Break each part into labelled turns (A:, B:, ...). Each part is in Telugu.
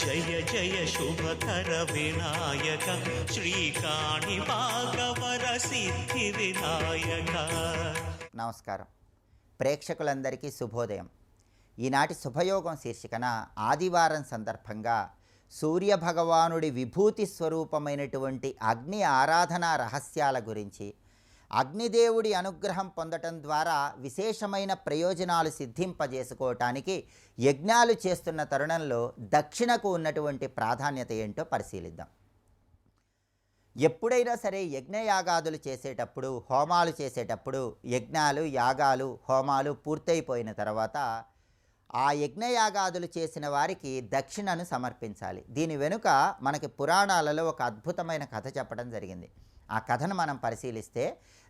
A: జయ జయ శుభకర వినాయక శ్రీకాణి భాగవర సిద్ధి వినాయక.
B: నమస్కారం. ప్రేక్షకులందరికీ శుభోదయం. ఈనాటి శుభయోగం శీర్షికన ఆదివారం సందర్భంగా సూర్యభగవానుడి విభూతి స్వరూపమైనటువంటి అగ్ని ఆరాధనా రహస్యాల గురించి, అగ్నిదేవుడి అనుగ్రహం పొందటం ద్వారా విశేషమైన ప్రయోజనాలు సిద్ధింపజేసుకోవటానికి యజ్ఞాలు చేస్తున్న తరుణంలో దక్షిణకు ఉన్నటువంటి ప్రాధాన్యత ఏంటో పరిశీలిద్దాం. ఎప్పుడైనా సరే యజ్ఞయాగాదులు చేసేటప్పుడు, హోమాలు చేసేటప్పుడు, యజ్ఞాలు, యాగాలు, హోమాలు పూర్తయిపోయిన తర్వాత ఆ యజ్ఞయాగాదులు చేసిన వారికి దక్షిణను సమర్పించాలి. దీని వెనుక మనకి పురాణాలలో ఒక అద్భుతమైన కథ చెప్పడం జరిగింది. ఆ కథను మనం పరిశీలిస్తే,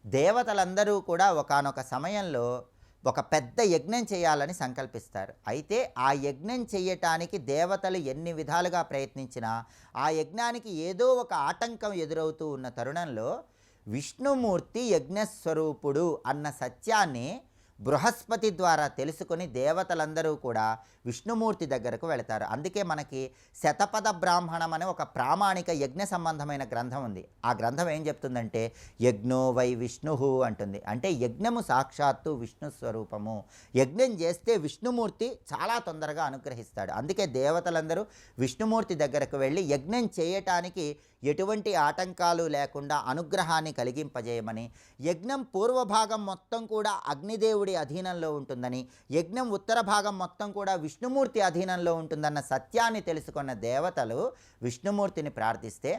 B: దేవతలందరూ కూడా ఒకానొక సమయంలో ఒక పెద్ద యజ్ఞం చేయాలని సంకల్పిస్తారు. అయితే ఆ యజ్ఞం చేయటానికి దేవతలు ఎన్ని విధాలుగా ప్రయత్నించినా ఆ యజ్ఞానికి ఏదో ఒక ఆటంకం ఎదురవుతూ ఉన్న తరుణంలో విష్ణుమూర్తి యజ్ఞస్వరూపుడు అన్న సత్యాన్ని బృహస్పతి ద్వారా తెలుసుకొని దేవతలందరూ కూడా విష్ణుమూర్తి దగ్గరకు వెళతారు. అందుకే మనకి శతపథ బ్రాహ్మణం అనే ఒక ప్రామాణిక యజ్ఞ సంబంధమైన గ్రంథం ఉంది. ఆ గ్రంథం ఏం చెప్తుందంటే, యజ్ఞో వై విష్ణు అంటుంది. అంటే యజ్ఞము సాక్షాత్తు విష్ణు స్వరూపము. యజ్ఞం చేస్తే విష్ణుమూర్తి చాలా తొందరగా అనుగ్రహిస్తాడు. అందుకే దేవతలందరూ విష్ణుమూర్తి దగ్గరకు వెళ్ళి యజ్ఞం చేయటానికి ఎటువంటి ఆటంకాలు లేకుండా అనుగ్రహాన్ని కలిగింపజేయమని, యజ్ఞం పూర్వభాగం మొత్తం కూడా అగ్నిదేవుడి అధీనంలో ఉంటుందని, యజ్ఞం ఉత్తర భాగం మొత్తం కూడా విష్ణుమూర్తి అధీనంలో ఉంటుందన్న సత్యాన్ని తెలుసుకున్న దేవతలు విష్ణుమూర్తిని ప్రార్థిస్తే,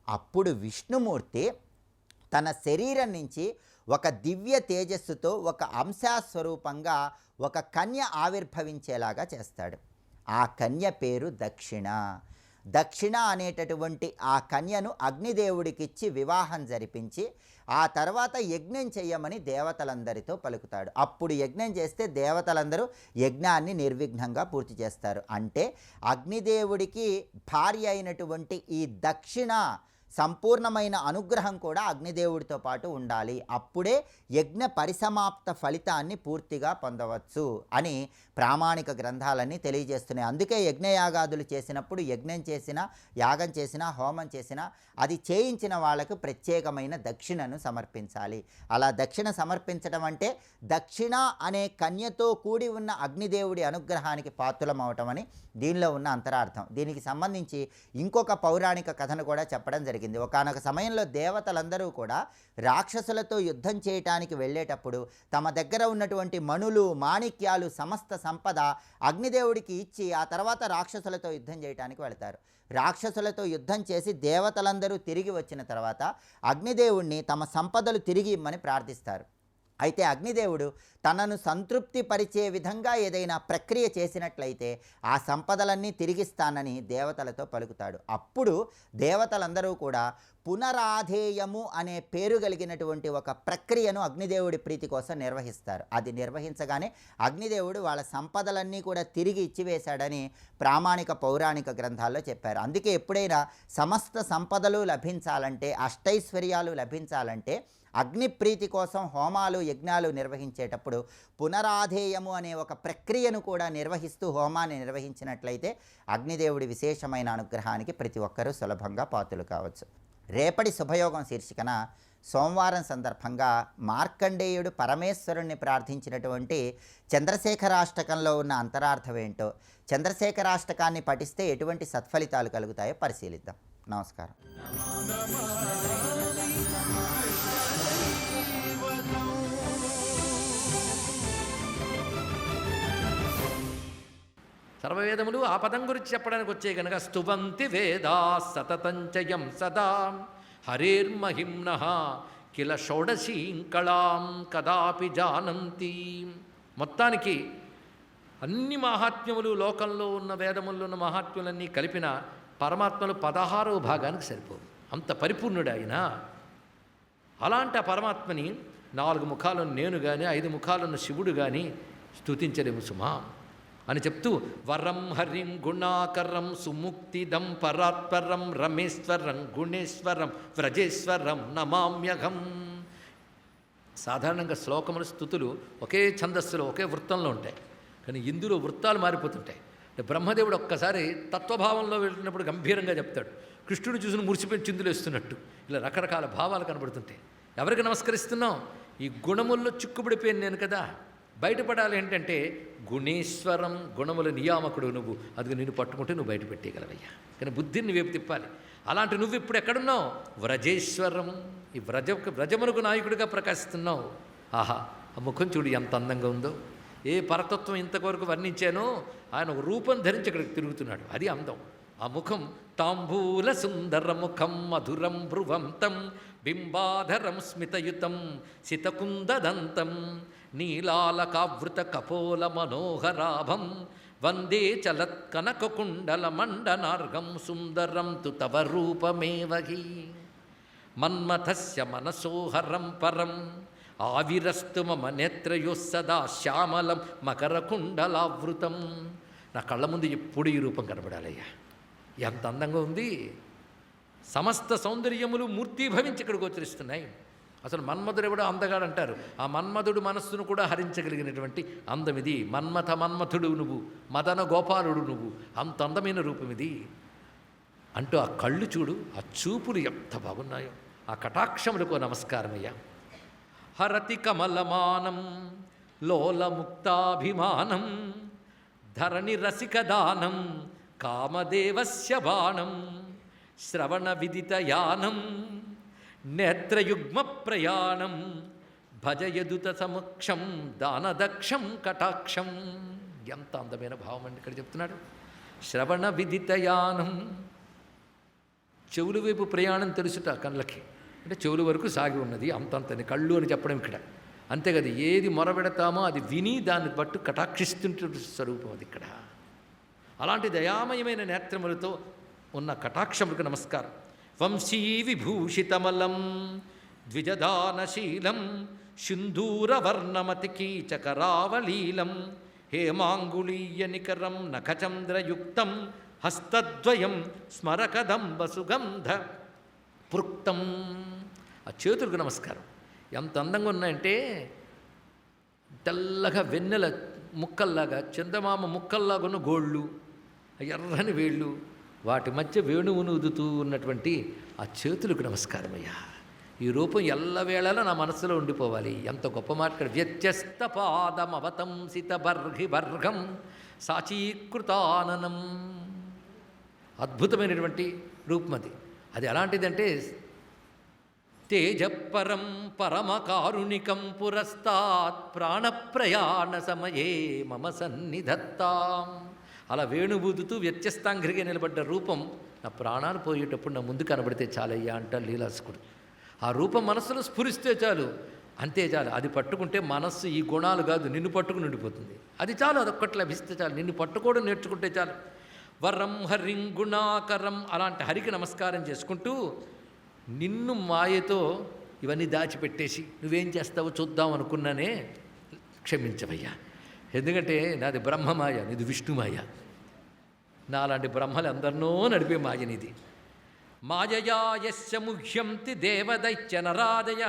B: అప్పుడు విష్ణుమూర్తి తన శరీరం నుంచి ఒక దివ్య తేజస్సుతో ఒక అంశాస్వరూపంగా ఒక కన్య ఆవిర్భవించేలాగా చేస్తాడు. ఆ కన్య పేరు దక్షిణ. దక్షిణ అనేటటువంటి ఆ కన్యను అగ్నిదేవుడికిచ్చి వివాహం జరిపించి ఆ తర్వాత యజ్ఞం చెయ్యమని దేవతలందరితో పలుకుతాడు. అప్పుడు యజ్ఞం చేస్తే దేవతలందరూ యజ్ఞాన్ని నిర్విఘ్నంగా పూర్తి చేస్తారు. అంటే అగ్నిదేవుడికి భార్య అయినటువంటి ఈ దక్షిణ సంపూర్ణమైన అనుగ్రహం కూడా అగ్నిదేవుడితో పాటు ఉండాలి. అప్పుడే యజ్ఞ పరిసమాప్త ఫలితాన్ని పూర్తిగా పొందవచ్చు అని ప్రామాణిక గ్రంథాలన్నీ తెలియజేస్తున్నాయి. అందుకే యజ్ఞయాగాదులు చేసినప్పుడు యజ్ఞం చేసినా, యాగం చేసినా, హోమం చేసినా అది చేయించిన వాళ్లకు ప్రత్యేకమైన దక్షిణను సమర్పించాలి. అలా దక్షిణ సమర్పించడం అంటే దక్షిణ అనే కన్యతో కూడి ఉన్న అగ్నిదేవుడి అనుగ్రహానికి పాత్రులమవటం అని దీనిలో ఉన్న అంతరార్థం. దీనికి సంబంధించి ఇంకొక పౌరాణిక కథను కూడా చెప్పడం జరిగింది. ఒకానొక సమయంలో దేవతలందరూ కూడా రాక్షసులతో యుద్ధం చేయటానికి వెళ్ళేటప్పుడు తమ దగ్గర ఉన్నటువంటి మణులు, మాణిక్యాలు, సమస్త సంపద అగ్నిదేవుడికి ఇచ్చి ఆ తర్వాత రాక్షసులతో యుద్ధం చేయటానికి వెళతారు. రాక్షసులతో యుద్ధం చేసి దేవతలందరూ తిరిగి వచ్చిన తర్వాత అగ్నిదేవుణ్ణి తమ సంపదలు తిరిగి ఇమ్మని ప్రార్థిస్తారు. అయితే అగ్నిదేవుడు తనను సంతృప్తి పరిచే విధంగా ఏదైనా ప్రక్రియ చేసినట్లయితే ఆ సంపదలన్నీ తిరిగిస్తానని దేవతలతో పలుకుతాడు. అప్పుడు దేవతలందరూ కూడా పునరాధేయము అనే పేరు కలిగినటువంటి ఒక ప్రక్రియను అగ్నిదేవుడి ప్రీతి కోసం నిర్వహిస్తారు. అది నిర్వహించగానే అగ్నిదేవుడు వాళ్ళ సంపదలన్నీ కూడా తిరిగి ఇచ్చివేశాడని ప్రామాణిక పౌరాణిక గ్రంథాల్లో చెప్పారు. అందుకే ఎప్పుడైనా సమస్త సంపదలు లభించాలంటే, అష్టైశ్వర్యాలు లభించాలంటే అగ్నిప్రీతి కోసం హోమాలు, యజ్ఞాలు నిర్వహించేటప్పుడు పునరాధేయము అనే ఒక ప్రక్రియను కూడా నిర్వహిస్తూ హోమాన్ని నిర్వహించినట్లయితే అగ్నిదేవుడి విశేషమైన అనుగ్రహానికి ప్రతి ఒక్కరూ సులభంగా పాత్రులు కావచ్చు. రేపటి శుభయోగం శీర్షికన సోమవారం సందర్భంగా మార్కండేయుడు పరమేశ్వరుణ్ణి ప్రార్థించినటువంటి చంద్రశేఖరాష్టకంలో ఉన్న అంతరార్థం ఏంటో, చంద్రశేఖరాష్టకాన్ని పఠిస్తే ఎటువంటి సత్ఫలితాలు కలుగుతాయో పరిశీలిద్దాం. నమస్కారం.
C: సర్వవేదములు ఆ పదం గురించి చెప్పడానికి వచ్చే కనుక స్తువంతి వేదా సతతంచయం సదా హరేర్మహిమ్న కిల షోడశీం కళాం కదాపి జానంతి. మొత్తానికి అన్ని మహాత్మ్యములు, లోకంలో ఉన్న వేదముల్లో ఉన్న మహాత్మ్యులన్నీ కలిపిన పరమాత్మలు 16వ భాగానికి సరిపోవు. అంత పరిపూర్ణుడు ఆయన. అలాంటి ఆ పరమాత్మని 4 ముఖాలను నేను కానీ 5 ముఖాలను శివుడు కానీ స్తుతించలేము సుమా అని చెప్తూ, వరం హరిం గుణాకరం సుముక్తిదం పరాత్పరం రమేశ్వరం గుణేశ్వరం వ్రజేశ్వరం నమామ్యహం. సాధారణంగా శ్లోకములు స్తుతులు ఒకే ఛందస్సులో ఒకే వృత్తంలో ఉంటాయి, కానీ ఇందులో వృత్తాలు మారిపోతుంటాయి. బ్రహ్మదేవుడు ఒక్కసారి తత్వభావంలో వెళ్ళినప్పుడు గంభీరంగా చెప్తాడు, కృష్ణుడు చూసిన మురిసిపోయి చిందులు వేస్తున్నట్టు ఇలా రకరకాల భావాలు కనబడుతుంటాయి. ఎవరికి నమస్కరిస్తున్నాం? ఈ గుణముల్లో చిక్కుబడిపోయాను నేను కదా, బయటపడాలి ఏంటంటే గుణేశ్వరం, గుణముల నియామకుడు నువ్వు, అది నిన్ను పట్టుకుంటే నువ్వు బయట పెట్టేయగలవయ్యా. కానీ బుద్ధిని వైపు తిప్పాలి. అలాంటి నువ్వు ఇప్పుడు ఎక్కడున్నావు? వ్రజేశ్వరం, ఈ వ్రజమునకు నాయకుడిగా ప్రకాశిస్తున్నావు. ఆహా, ఆ ముఖం చూడు ఎంత అందంగా ఉందో. ఏ పరతత్వం ఇంతవరకు వర్ణించానో ఆయన ఒక రూపం ధరించి ఇక్కడికి తిరుగుతున్నాడు, అది అందం. ఆ ముఖం తాంబూల సుందర ముఖం మధురం భ్రువంతం బింబాధరం స్మితయుతం సితకుందదంతం నీలాలకావృత కపోల మనోహరాభం వందే చలత్ కనకకుండల మండనార్గం సుందరం తు తవ రూపమేవహి మన్మథస్య మనసోహరం పరం ఆవిరస్తు మమ నేత్రయోః సదా శ్యామలం మకరకుండలావృతం. నా కళ్ళ ముందు ఎప్పుడు ఈ రూపం కనబడాలయ్యా, ఎంత అందంగా ఉంది. సమస్త సౌందర్యములు మూర్తిభవించి ఇక్కడ గోచరిస్తున్నాయి. అసలు మన్మధుడు ఎవడో అందగాడంటారు, ఆ మన్మధుడు మనస్సును కూడా హరించగలిగినటువంటి అందం ఇది. మన్మథుడు నువ్వు, మదన గోపాలుడు నువ్వు, అంత అందమైన రూపం ఇది అంటూ ఆ కళ్ళు చూడు, ఆ చూపులు ఎంత బాగున్నాయో. ఆ కటాక్షములకు నమస్కారమయ్యా. హరతి కమలమానం లోలముక్తాభిమానం ధరణి రసికదానం కామదేవస్య బాణం శ్రవణ విదితయానం నేత్రయుగ్మ ప్రయాణం భజయదుత సమక్షం దానదక్షం కటాక్షం. ఎంత అందమైన భావం అండి ఇక్కడ చెప్తున్నాడు. శ్రవణ విదితయానం, చెవుల వైపు ప్రయాణం తెలుసుట కళ్ళకి, అంటే చెవుల వరకు సాగి ఉన్నది అంతంతని కళ్ళు అని చెప్పడం ఇక్కడ. అంతేకాదు, ఏది మొరబెడతామో అది విని దాన్ని బట్టు కటాక్షిస్తుంటే స్వరూపం అది ఇక్కడ. అలాంటి దయామయమైన నేత్రములతో ఉన్న కటాక్షములకు నమస్కారం. వంశీ విభూషితమలం ద్విజదానశీలం సింధూరవర్ణమతి కీచకరావలీలం హేమాంగుళీయ నికరం నఖచంద్రయుక్తం హస్తద్వయం స్మరకదంబ సుగంధ పృక్తం. ఆ చేతులకు నమస్కారం. ఎంత అందంగా ఉన్నాయంటే తెల్లగా వెన్నెల ముక్కల్లాగా, చందమామ ముక్కల్లాగా ఉన్న గోళ్ళు, ఎర్రని వేళ్ళు, వాటి మధ్య వేణువును ఉదుతూ ఉన్నటువంటి ఆ చేతులకు నమస్కారం అయ్యా. ఈ రూపం ఎల్లవేళలా నా మనసులో ఉండిపోవాలి. ఎంత గొప్ప మాట. వ్యత్యస్త పాదమవతంసిత బర్హి బర్హం సాచీకృతాననం. అద్భుతమైనటువంటి రూపం అది. అది ఎలాంటిదంటే తేజపరం పరమకారుణికం పురస్తాత్ ప్రాణప్రయాణ సమయే మమ సన్నిధత్తాం. అలా వేణుబూదుతూ వ్యత్యస్తాంఘ్రిగా నిలబడ్డ రూపం నా ప్రాణాలు పోయేటప్పుడు నా ముందు కనబడితే చాలయ్యా అంటారు లీలాసుకుడు. ఆ రూపం మనస్సులో స్ఫురిస్తే చాలు, అంతే చాలు. అది పట్టుకుంటే మనస్సు ఈ గుణాలు కాదు నిన్ను పట్టుకుని ఉండిపోతుంది. అది చాలు, అదొక్కటి లభిస్తే చాలు. నిన్ను పట్టుకోవడం నేర్చుకుంటే చాలు. వరం హరిం గుణాకరం, అలాంటి హరికి నమస్కారం చేసుకుంటూ నిన్ను మాయతో ఇవన్నీ దాచిపెట్టేసి నువ్వేం చేస్తావో చూద్దాం అనుకున్నానే, క్షమించవయ్యా. ఎందుకంటే నాది బ్రహ్మమాయ, నీది విష్ణుమాయ. నాలాంటి బ్రహ్మలు అందరినో నడిపే మాయనిది. మాయయా యస్య ముహ్యంతి దేవదైత్య నరాదయ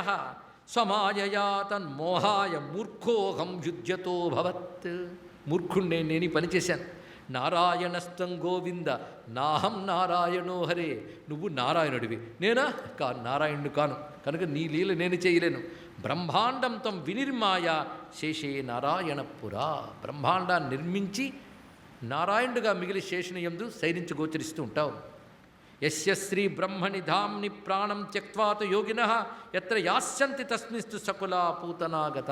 C: స్వమాయయా తన్మోహాయ మూర్ఖోహం యుధ్యతో భవత్. మూర్ఖుణ్ణి నేను ఈ పని చేశాను. నారాయణస్తం గోవింద నాహం నారాయణో హరే. నువ్వు నారాయణుడివి, నేనా కాను, నారాయణుడు కాను. కనుక నీ లీల నేను చేయలేను. బ్రహ్మాండం తం వినిర్మాయ శేషే నారాయణపురా. బ్రహ్మాండాన్ని నిర్మించి నారాయణుడిగా మిగిలి శేషుని యందు శయనించి గోచరిస్తూ ఉంటావు. యస్య శ్రీ బ్రహ్మణి ధామ్ని ప్రాణం త్యక్వాతు యోగినః ఎత్ర యాస్యంతి తస్మిస్తు సకులా పూతనాగత.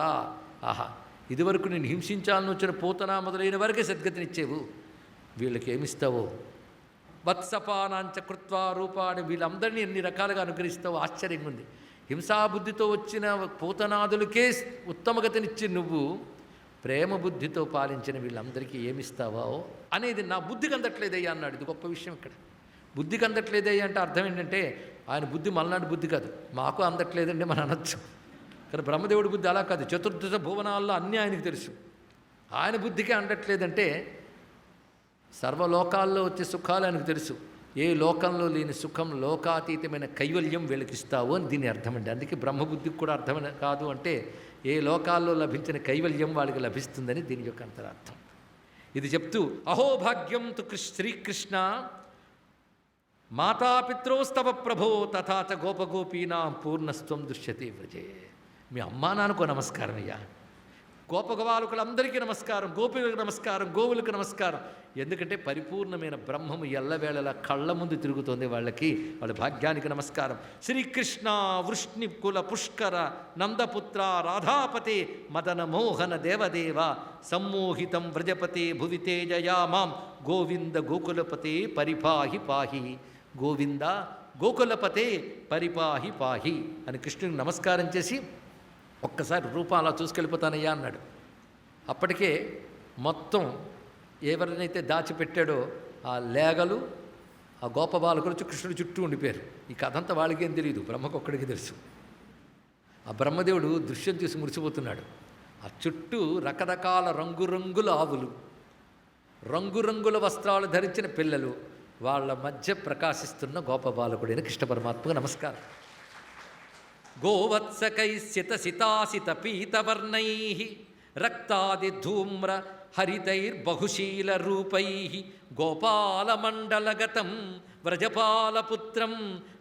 C: ఆహా, ఇదివరకు నేను హింసించాలని వచ్చిన పూతన మొదలైన వరకే సద్గతినిచ్చేవు, వీళ్ళకి ఏమిస్తావో. వత్సపానాంచ కృత్వా రూపాన్ని, వీళ్ళందరినీ ఎన్ని రకాలుగా అనుగ్రహిస్తావో ఆశ్చర్యంగా ఉంది. హింసాబుద్ధితో వచ్చిన పూతనాదులకే ఉత్తమగతినిచ్చి నువ్వు ప్రేమ బుద్ధితో పాలించిన వీళ్ళందరికీ ఏమిస్తావో అనేది నా బుద్ధికి అందట్లేదయ్యా అన్నాడు. ఇది గొప్ప విషయం. ఇక్కడ బుద్ధికి అందట్లేదయ్యా అంటే అర్థం ఏంటంటే ఆయన బుద్ధి మలనాడు బుద్ధి కాదు, మాకు అందట్లేదండి మనం అనొచ్చు. కానీ బ్రహ్మదేవుడి బుద్ధి అలా కాదు. చతుర్దశ భువనాల్లో అన్నీ ఆయనకు తెలుసు. ఆయన బుద్ధికే అందట్లేదంటే సర్వలోకాల్లో వచ్చే సుఖాలు ఆయనకు తెలుసు. ఏ లోకంలో లేని సుఖం, లోకాతీతమైన కైవల్యం వెలికిస్తావు అని దీని అర్థం అండి. అందుకే బ్రహ్మబుద్ధికి కూడా అర్థమైన కాదు అంటే ఏ లోకాల్లో లభించిన కైవల్యం వాళ్ళకి లభిస్తుందని దీని యొక్క అంతరార్థం. ఇది చెప్తూ అహోభాగ్యం తు శ్రీకృష్ణ మాతాపిత్రోస్తవ ప్రభో తథాచ గోపగోపీనాం పూర్ణస్త్వం దృశ్యతే వ్రజే. మీ అమ్మా నాన్నకు నమస్కారం అయ్యా, గోపగోపాలకులందరికీ నమస్కారం, గోపిలకు నమస్కారం, గోవులకు నమస్కారం. ఎందుకంటే పరిపూర్ణమైన బ్రహ్మము ఎల్లవేళలా కళ్ళ ముందు తిరుగుతోంది వాళ్ళకి, వాళ్ళ భాగ్యానికి నమస్కారం. శ్రీకృష్ణ వృష్ణి కుల పుష్కర నందపుత్ర రాధాపతే మదన మోహన దేవదేవ సమ్మోహితం వ్రజపతే భువి తేజయా మాం గోవింద గోకులపతే పరిపాహి పాహి. గోవింద గోకులపతే పరిపాహి పాహి అని కృష్ణునికి నమస్కారం చేసి ఒక్కసారి రూపం అలా చూసుకెళ్ళిపోతానయ్యా అన్నాడు. అప్పటికే మొత్తం ఎవరినైతే దాచిపెట్టాడో ఆ లేగలు, ఆ గోపబాలకులు కృష్ణుడి చుట్టూ ఉండిపోయారు. ఈ కథ అంతా వాళ్ళకేం తెలియదు, బ్రహ్మకొక్కడికి తెలుసు. ఆ బ్రహ్మదేవుడు దృశ్యం చూసి మురిసిపోతున్నాడు. ఆ చుట్టూ రకరకాల రంగురంగుల ఆవులు, రంగురంగుల వస్త్రాలు ధరించిన పిల్లలు, వాళ్ళ మధ్య ప్రకాశిస్తున్న గోపబాలకుడైన కృష్ణ పరమాత్మకు నమస్కారం. గోవత్సకైశ్యత సితాసిత పీతవర్ణై రక్తాది ధూమ్ర హరితైర్బహుశీల రూపై గోపాలమండలగతం వ్రజపాలపుత్రం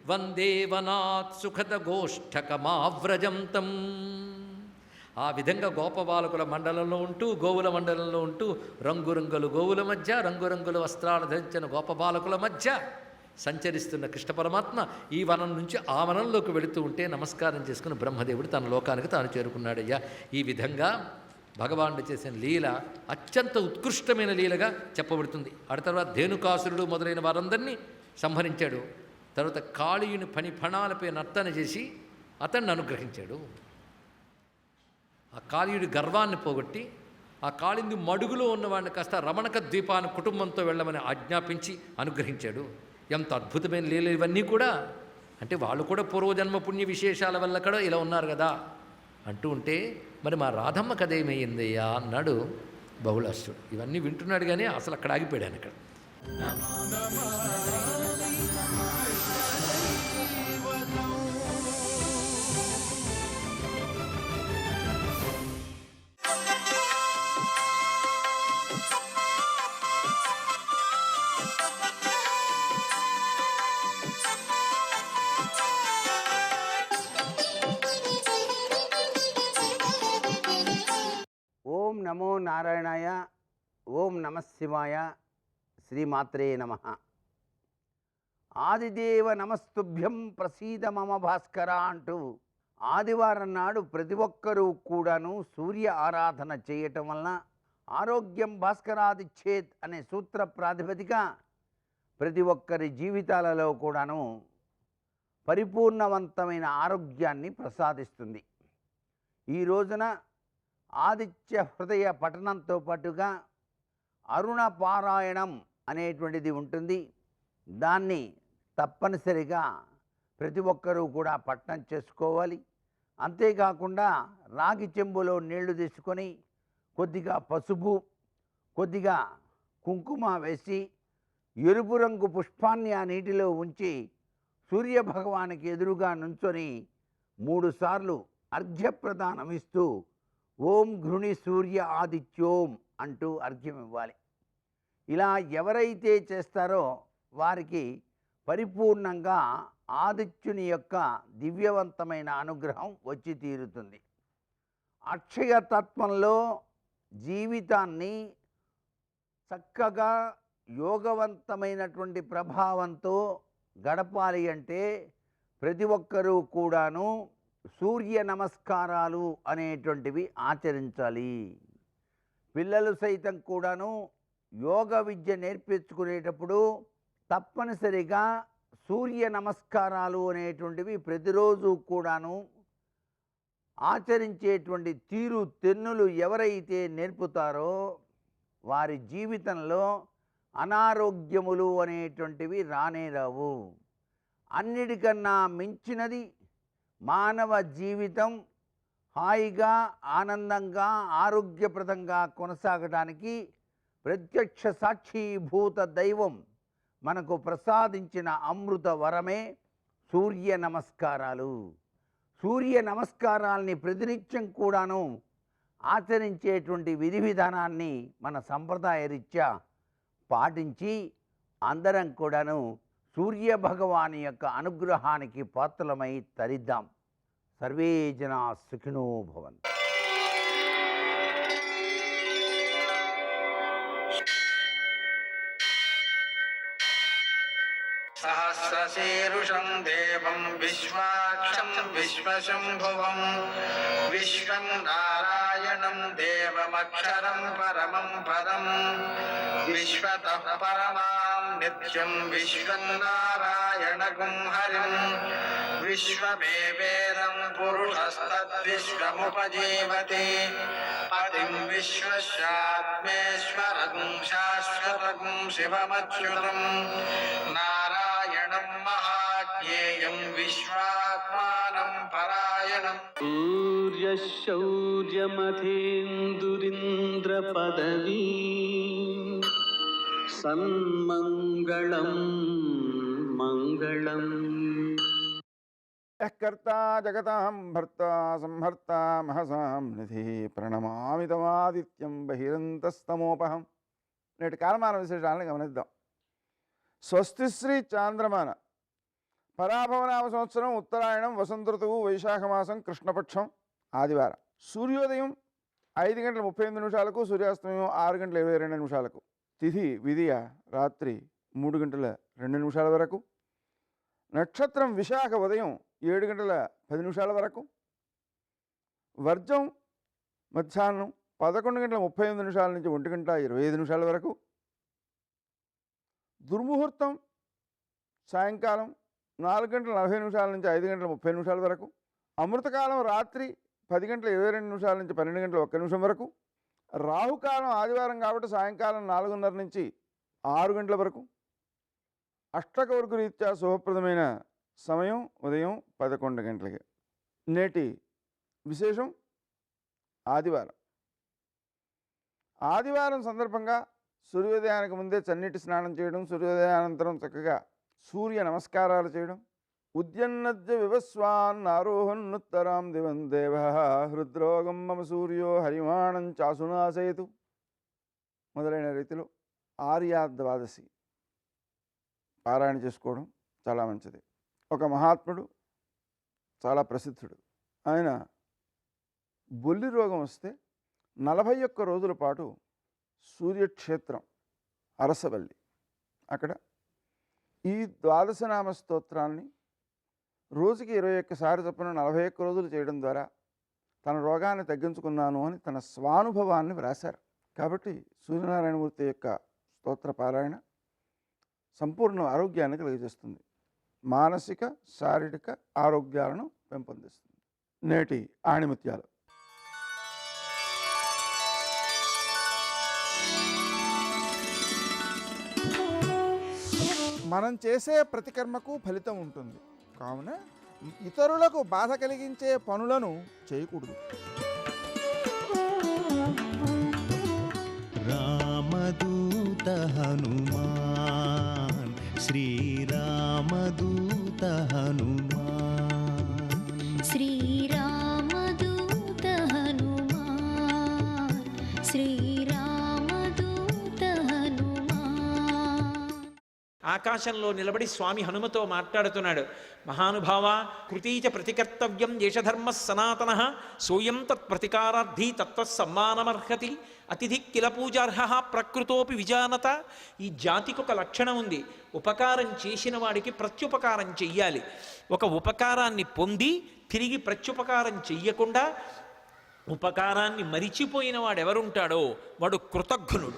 C: వందే వనాత్ సుఖద గోష్ఠకమావ్రజంతం. ఆ విధంగా గోపబాలకుల మండలంలో ఉంటూ, గోవుల మండలంలో ఉంటూ, రంగురంగుల గోవుల మధ్య, రంగురంగుల వస్త్రాలు ధరించిన గోపబాలకుల మధ్య సంచరిస్తున్న కృష్ణ పరమాత్మ ఈ వనం నుంచి ఆ వనంలోకి వెళుతూ ఉంటే నమస్కారం చేసుకుని బ్రహ్మదేవుడు తన లోకానికి తాను చేరుకున్నాడయ్యా. ఈ విధంగా భగవానుడు చేసిన లీల అత్యంత ఉత్కృష్టమైన లీలగా చెప్పబడుతుంది. ఆ తర్వాత ధేనుకాసురుడు మొదలైన వారందరినీ సంహరించాడు. తర్వాత కాళీయుని ఫణాలపై నర్తన చేసి అతన్ని అనుగ్రహించాడు. ఆ కాళీయుడి గర్వాన్ని పోగొట్టి ఆ కాళింది మడుగులో ఉన్నవాడిని కాస్త రమణక ద్వీపాన్ని కుటుంబంతో వెళ్ళమని ఆజ్ఞాపించి అనుగ్రహించాడు. ఎంత అద్భుతమైన లీలలు ఇవన్నీ కూడా. అంటే వాళ్ళు కూడా పూర్వజన్మ పుణ్య విశేషాల వల్ల కూడా ఇలా ఉన్నారు కదా అంటూ ఉంటే, మరి మా రాధమ్మ కథ ఏమయ్యిందయ్యా అన్నాడు బహుళాసుడు. ఇవన్నీ వింటున్నాడు కానీ అసలు అక్కడ ఆగిపోయాడు. అక్కడ
D: ఓం నమో నారాయణాయ, ఓం నమః శివాయ, శ్రీమాత్రే నమః. ఆదిదేవ నమస్తుభ్యం ప్రసీద మమ భాస్కర అంటూ ఆదివారం నాడు ప్రతి ఒక్కరూ కూడాను సూర్య ఆరాధన చేయటం వలన ఆరోగ్యం భాస్కరాదిచ్చేత్ అనే సూత్ర ప్రాతిపదిక ప్రతి ఒక్కరి జీవితాలలో కూడాను పరిపూర్ణవంతమైన ఆరోగ్యాన్ని ప్రసాదిస్తుంది. ఈ రోజున ఆదిత్య హృదయ పఠనంతో పాటుగా అరుణ పారాయణం అనేటువంటిది ఉంటుంది. దాన్ని తప్పనిసరిగా ప్రతి ఒక్కరూ కూడా పఠనం చేసుకోవాలి. అంతేకాకుండా రాగి చెంబులో నీళ్లు తీసుకొని కొద్దిగా పసుపు, కొద్దిగా కుంకుమ వేసి ఎరుపు రంగు పుష్పాన్ని ఆ నీటిలో ఉంచి సూర్యభగవానికి ఎదురుగా నుంచొని 3 సార్లు అర్ఘ్యప్రదానం ఇస్తూ ఓం ఘృణి సూర్య ఆదిత్యోం అంటూ అర్ఘ్యం ఇవ్వాలి. ఇలా ఎవరైతే చేస్తారో వారికి పరిపూర్ణంగా ఆదిత్యుని యొక్క దివ్యవంతమైన అనుగ్రహం వచ్చి తీరుతుంది. అక్షయ తత్వంలో జీవితాన్ని చక్కగా యోగవంతమైనటువంటి ప్రభావంతో గడపాలి అంటే ప్రతి ఒక్కరూ కూడాను సూర్య నమస్కారాలు అనేటువంటివి ఆచరించాలి. పిల్లలు సైతం కూడాను యోగ విద్య నేర్పించుకునేటప్పుడు తప్పనిసరిగా సూర్య నమస్కారాలు అనేటువంటివి ప్రతిరోజు కూడాను ఆచరించేటువంటి తీరు తెన్నులు ఎవరైతే నేర్పుతారో వారి జీవితంలో అనారోగ్యములు అనేటువంటివి రానే రావు. అన్నిటికన్నా మించినది మానవ జీవితం హాయిగా, ఆనందంగా, ఆరోగ్యప్రదంగా కొనసాగడానికి ప్రత్యక్ష సాక్షీభూత దైవం మనకు ప్రసాదించిన అమృత వరమే సూర్య నమస్కారాలు. సూర్య నమస్కారాల్ని ప్రతినిత్యం కూడాను ఆచరించేటువంటి విధి విధానాన్ని మన సంప్రదాయ రీత్యా పాటించి అందరం కూడాను సూర్య భగవాని యొక్క అనుగ్రహానికి పాత్రలమై తరిద్దాం. సర్వే జనా సుఖినో భవంతు.
E: సహస్రశీరుషం దేవం విశ్వాక్షం విశ్వశంభువం విశ్వం నారాయణం దేవమక్షరం పరమం పదం విశ్వతః పరమాం నిత్యం విశ్వం నారాయణగుం హరిం విశ్వమేవేదం పురుషస్తద్విశ్వముపజీవతి పతిం విశ్వస్యాత్మేశ్వరగుం శాశ్వతగుం శివమచ్యుతం నారాయణం మహాజ్ఞేయం విశ్వాత్మానం పరాయణం.
F: సూర్యశౌర్యమథేందురింద్రపదవీ సన్మంగళం మంగళం.
G: కర్తా జగతాం భర్తా సంహర్తా మహసాం నిధి ప్రణమామి తమాదిత్యం బహిరంతస్తమోపహం. నేటి కాలమాన విశేషాలను గమనిద్దాం. స్వస్తి శ్రీ చాంద్రమాన పరాభవనామ సంవత్సరం ఉత్తరాయణం వసంత ఋతువు వైశాఖమాసం కృష్ణపక్షం ఆదివారం. సూర్యోదయం 5:38 సూర్యాస్తమయం 6:22 తిథి విధియ రాత్రి 3:02 వరకు. నక్షత్రం విశాఖ ఉదయం 7:10 వరకు. వర్జం మధ్యాహ్నం 11:38 నుంచి 1:25 వరకు. దుర్ముహూర్తం సాయంకాలం 4:40 నుంచి 5:30 వరకు. అమృతకాలం రాత్రి 10:22 నుంచి 12:01 వరకు. రాహుకాలం ఆదివారం కాబట్టి సాయంకాలం 4:30 నుంచి 6 గంటల వరకు. అష్టకవర్గు రీత్యా శుభప్రదమైన సమయం ఉదయం 11 గంటలకి. నేటి విశేషం ఆదివారం. ఆదివారం సందర్భంగా సూర్యోదయానికి ముందే చన్నీటి స్నానం చేయడం, సూర్యోదయానంతరం చక్కగా సూర్య నమస్కారాలు చేయడం, ఉద్యన్నద్య వివస్వాన్ ఆరోహన్నుత్తరాం దివం దేవ హృద్రోగం మమ సూర్యో హరిమాణం చాసునాశయతు మొదలైన రీతిలో ఆర్యాద్వాదశి పారాయణ చేసుకోవడం చాలా మంచిది. ఒక మహాత్ముడు చాలా ప్రసిద్ధుడు. ఆయన బొల్లి రోగం వస్తే 41 రోజుల పాటు సూర్యక్షేత్రం అరసవల్లి అక్కడ ఈ ద్వాదశనామ స్తోత్రాన్ని రోజుకి 21 సార్లు చొప్పున 41 రోజులు చేయడం ద్వారా తన రోగాన్ని తగ్గించుకున్నాను అని తన స్వానుభవాన్ని వ్రాశారు. కాబట్టి సూర్యనారాయణమూర్తి యొక్క స్తోత్ర పారాయణ సంపూర్ణ ఆరోగ్యాన్ని కలిగజేస్తుంది, మానసిక శారీరక ఆరోగ్యాలను పెంపొందిస్తుంది. నేటి ఆణిముత్యాలు.
H: మనం చేసే ప్రతి కర్మకు ఫలితం ఉంటుంది, కావున ఇతరులకు బాధ కలిగించే పనులను చేయకూడదు.
A: రామదూత హనుమాన్ శ్రీరామదూత హనుమాన్
I: శ్రీరామదూత హనుమాన్ శ్రీరామదూత హనుమాన్.
C: ఆకాశంలో నిలబడి స్వామి హనుమతో మాట్లాడుతున్నాడు. మహానుభావ, కృతీచ ప్రతికర్తవ్యం దేశధర్మ సనాతన సోయం తత్ ప్రతికారార్థీ తత్వసమ్మానమర్హతి అతిథి కిల పూజార్హ ప్రకృతోపి విజానత. ఈ జాతికి ఒక లక్షణం ఉంది, ఉపకారం చేసిన వాడికి ప్రత్యుపకారం చెయ్యాలి. ఒక ఉపకారాన్ని పొంది తిరిగి ప్రత్యుపకారం చెయ్యకుండా ఉపకారాన్ని మరిచిపోయిన వాడెవరుంటాడో వాడు కృతఘ్నుడు.